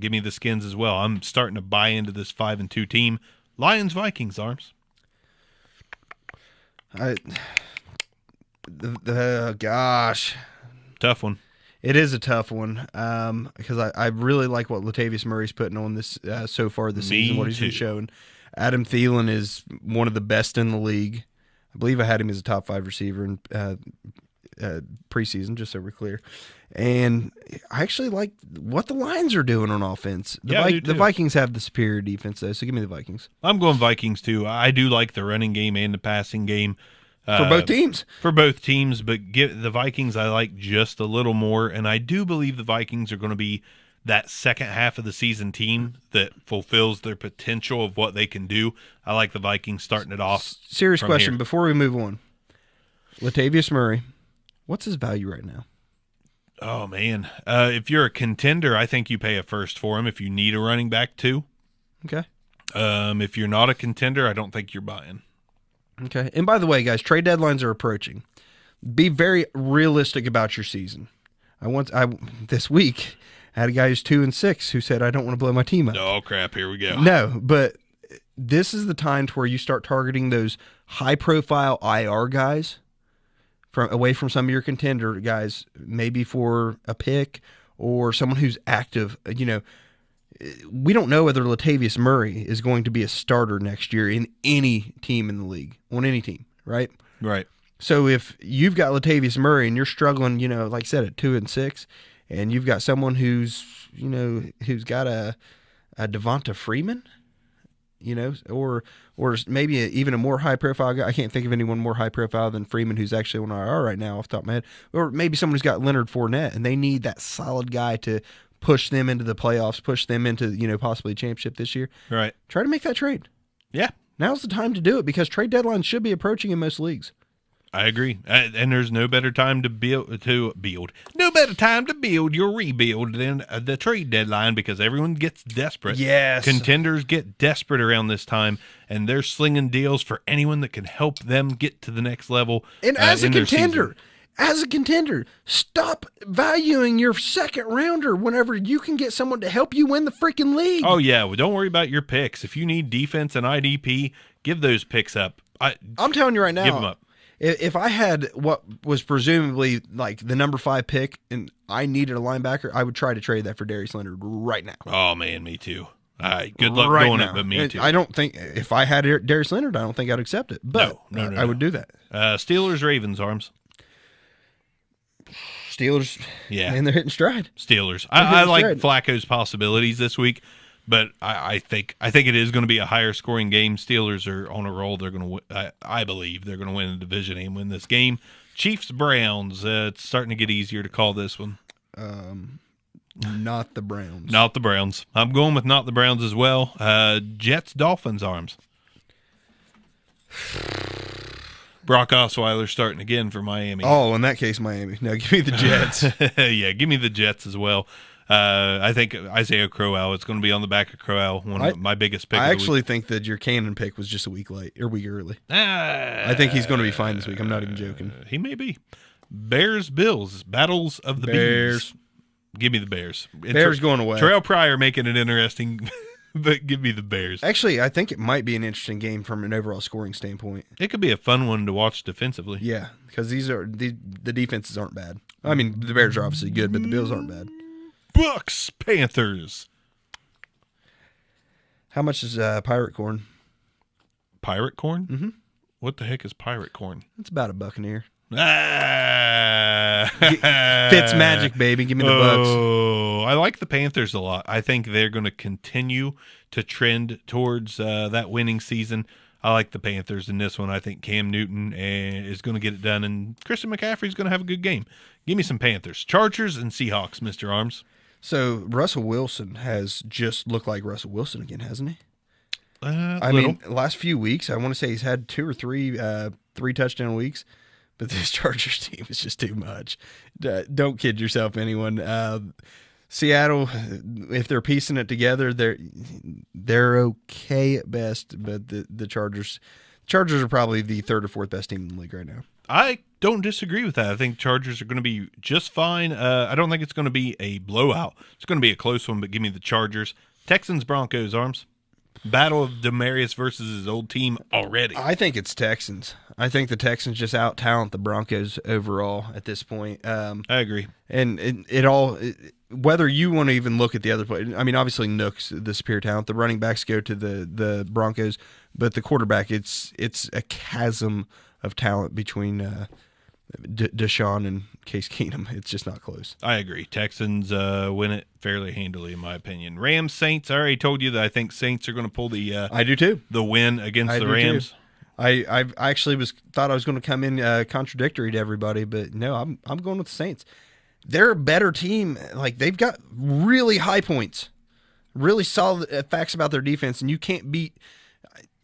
give me the Skins as well. I'm starting to buy into this 5-2 team. Lions, Vikings, Arms. Gosh. Tough one. It is a tough one because I really like what Latavius Murray's putting on this so far this season, what he's been showing. Adam Thielen is one of the best in the league. I believe I had him as a top 5 receiver in preseason, just so we're clear. And I actually like what the Lions are doing on offense. The Vikings have the superior defense, though, so give me the Vikings. I'm going Vikings, too. I do like the running game and the passing game. For both teams. For both teams, but the Vikings I like just a little more, and I do believe the Vikings are going to be that second half of the season team that fulfills their potential of what they can do. I like the Vikings starting it off. Serious question before we move on. Latavius Murray, what's his value right now? Oh, man. If you're a contender, I think you pay a first for him if you need a running back, too. Okay. If you're not a contender, I don't think you're buying. Okay. And by the way, guys, trade deadlines are approaching. Be very realistic about your season. This week I had a guy who's 2-6 who said, I don't want to blow my team up. Oh, crap. Here we go. No, but this is the time to where you start targeting those high-profile IR guys away from some of your contender guys, maybe for a pick or someone who's active. We don't know whether Latavius Murray is going to be a starter next year in any team in the league, on any team, right? Right. So if you've got Latavius Murray and you're struggling, like I said, at 2-6, and you've got someone who's got a Devonta Freeman, or maybe even a more high-profile guy. I can't think of anyone more high-profile than Freeman who's actually on IR right now off the top of my head. Or maybe someone who's got Leonard Fournette, and they need that solid guy to push them into the playoffs, push them into, possibly a championship this year. Right. Try to make that trade. Yeah. Now's the time to do it because trade deadlines should be approaching in most leagues. I agree. And there's no better time to build. No better time to build your rebuild than the trade deadline because everyone gets desperate. Yes. Contenders get desperate around this time, and they're slinging deals for anyone that can help them get to the next level. And as a contender, stop valuing your second rounder whenever you can get someone to help you win the freaking league. Oh, yeah. Well, don't worry about your picks. If you need defense and IDP, give those picks up. I'm telling you right now. Give them up. If I had what was presumably like the number 5 pick and I needed a linebacker, I would try to trade that for Darius Leonard right now. Oh, man, me too. All right, good luck doing it, but me too. I don't think, if I had Darius Leonard, I don't think I'd accept it. But no. I would do that. Steelers, Ravens, Arms. Steelers, yeah, and they're hitting stride. Steelers. I like Flacco's possibilities this week, but I think it is going to be a higher scoring game. Steelers are on a roll. They're going to. I believe they're going to win the division and win this game. Chiefs, Browns. It's starting to get easier to call this one. Not the Browns. Not the Browns. I'm going with not the Browns as well. Jets, Dolphins, Arms. Brock Osweiler starting again for Miami. Oh, in that case, Miami. No, give me the Jets. Yeah, give me the Jets as well. I think Isaiah Crowell, it's going to be on the back of Crowell, one of my biggest picks. I actually think that your Cannon pick was just a week early. I think he's going to be fine this week. I'm not even joking. He may be. Bears, Bills, battles of the Bears. Bees. Give me the Bears. Bears going away. Terrell Pryor making it interesting, but give me the Bears. Actually, I think it might be an interesting game from an overall scoring standpoint. It could be a fun one to watch defensively. Yeah, because the defenses aren't bad. I mean, the Bears are obviously good, but the Bills aren't bad. Bucks, Panthers. How much is pirate corn? Pirate corn? Mm-hmm. What the heck is pirate corn? It's about $1 Ah. Fitz magic, baby. Give me the Bucks. Oh, I like the Panthers a lot. I think they're going to continue to trend towards that winning season. I like the Panthers in this one. I think Cam Newton is going to get it done, and Christian McCaffrey's going to have a good game. Give me some Panthers. Chargers and Seahawks, Mr. Arms. So Russell Wilson has just looked like Russell Wilson again, hasn't he? I mean, last few weeks, I want to say he's had 2 or 3 touchdown weeks, but this Chargers team is just too much. Don't kid yourself, anyone. Seattle, if they're piecing it together, they're okay at best, but the Chargers are probably the 3rd or 4th best team in the league right now. I don't disagree with that. I think Chargers are going to be just fine. I don't think it's going to be a blowout. It's going to be a close one, but give me the Chargers. Texans, Broncos, Arms. Battle of Demarius versus his old team already. I think it's Texans. I think the Texans just out-talent the Broncos overall at this point. I agree. And whether you want to even look at the other play, I mean, obviously Nook's the superior talent. The running backs go to the Broncos, but the quarterback, it's a chasm of talent between Deshaun and Case Keenum. It's just not close. I agree. Texans win it fairly handily, in my opinion. Rams, Saints. I already told you that I think Saints are going to pull the I do too. The win against the Rams. Too. I actually thought I was going to come in contradictory to everybody, but no, I'm going with the Saints. They're a better team. Like, they've got really high points, really solid facts about their defense, and you can't beat.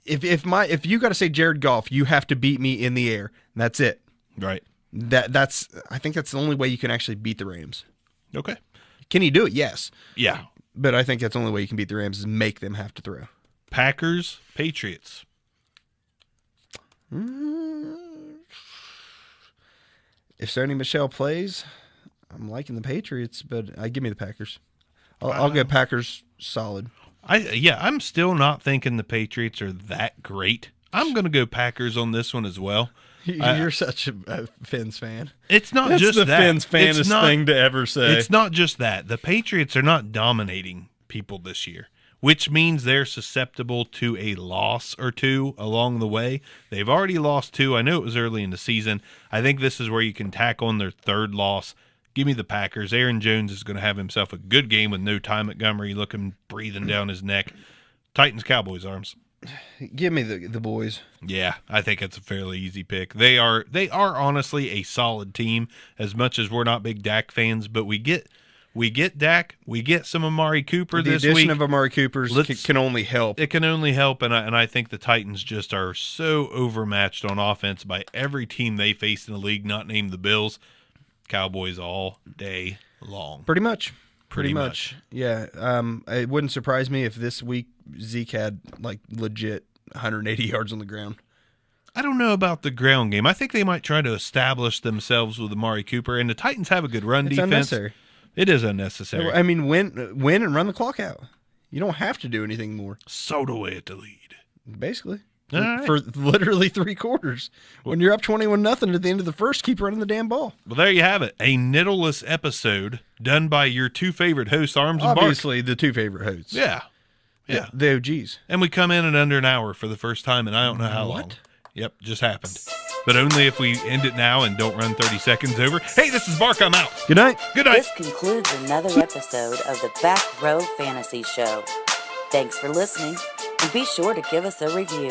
If you got to say Jared Goff, you have to beat me in the air. That's it. Right. I think that's the only way you can actually beat the Rams. Okay. Can he do it? Yes. Yeah. But I think that's the only way you can beat the Rams is make them have to throw. Packers, Patriots. If Sony Michel plays, I'm liking the Patriots, but give me the Packers. I'll go Packers solid. I'm still not thinking the Patriots are that great. I'm going to go Packers on this one as well. You're such a Fins fan. It's not That's just the that. Fins fanest thing to ever say. It's not just that. The Patriots are not dominating people this year, which means they're susceptible to a loss or two along the way. They've already lost 2. I know it was early in the season. I think this is where you can tack on their 3rd loss. Give me the Packers. Aaron Jones is going to have himself a good game with no Ty Montgomery looking breathing down his neck. Titans, Cowboys, Arms. Give me the boys. Yeah, I think it's a fairly easy pick. They are honestly a solid team. As much as we're not big Dak fans, but we get Dak, we get some Amari Cooper this week. The addition of Amari Cooper can only help. It can only help, and I think the Titans just are so overmatched on offense by every team they face in the league, not named the Bills. Cowboys all day long. Pretty much. Yeah. It wouldn't surprise me if this week Zeke had like legit 180 yards on the ground. I don't know about the ground game. I think they might try to establish themselves with Amari Cooper, and the Titans have a good run defense. Unnecessary. It is unnecessary. I mean, win and run the clock out. You don't have to do anything more. Sowed away at the lead. Basically. Right. For literally 3 quarters. When you're up 21-0 at the end of the first, keep running the damn ball. Well, there you have it. A nittleless episode done by your 2 favorite hosts, Arms and Bark. Obviously, the 2 favorite hosts. Yeah. The OGs. And we come in at under an hour for the first time, and I don't know how long. Yep, just happened. But only if we end it now and don't run 30 seconds over. Hey, this is Bark. I'm out. Good night. Good night. This concludes another episode of the Back Row Fantasy Show. Thanks for listening, and be sure to give us a review.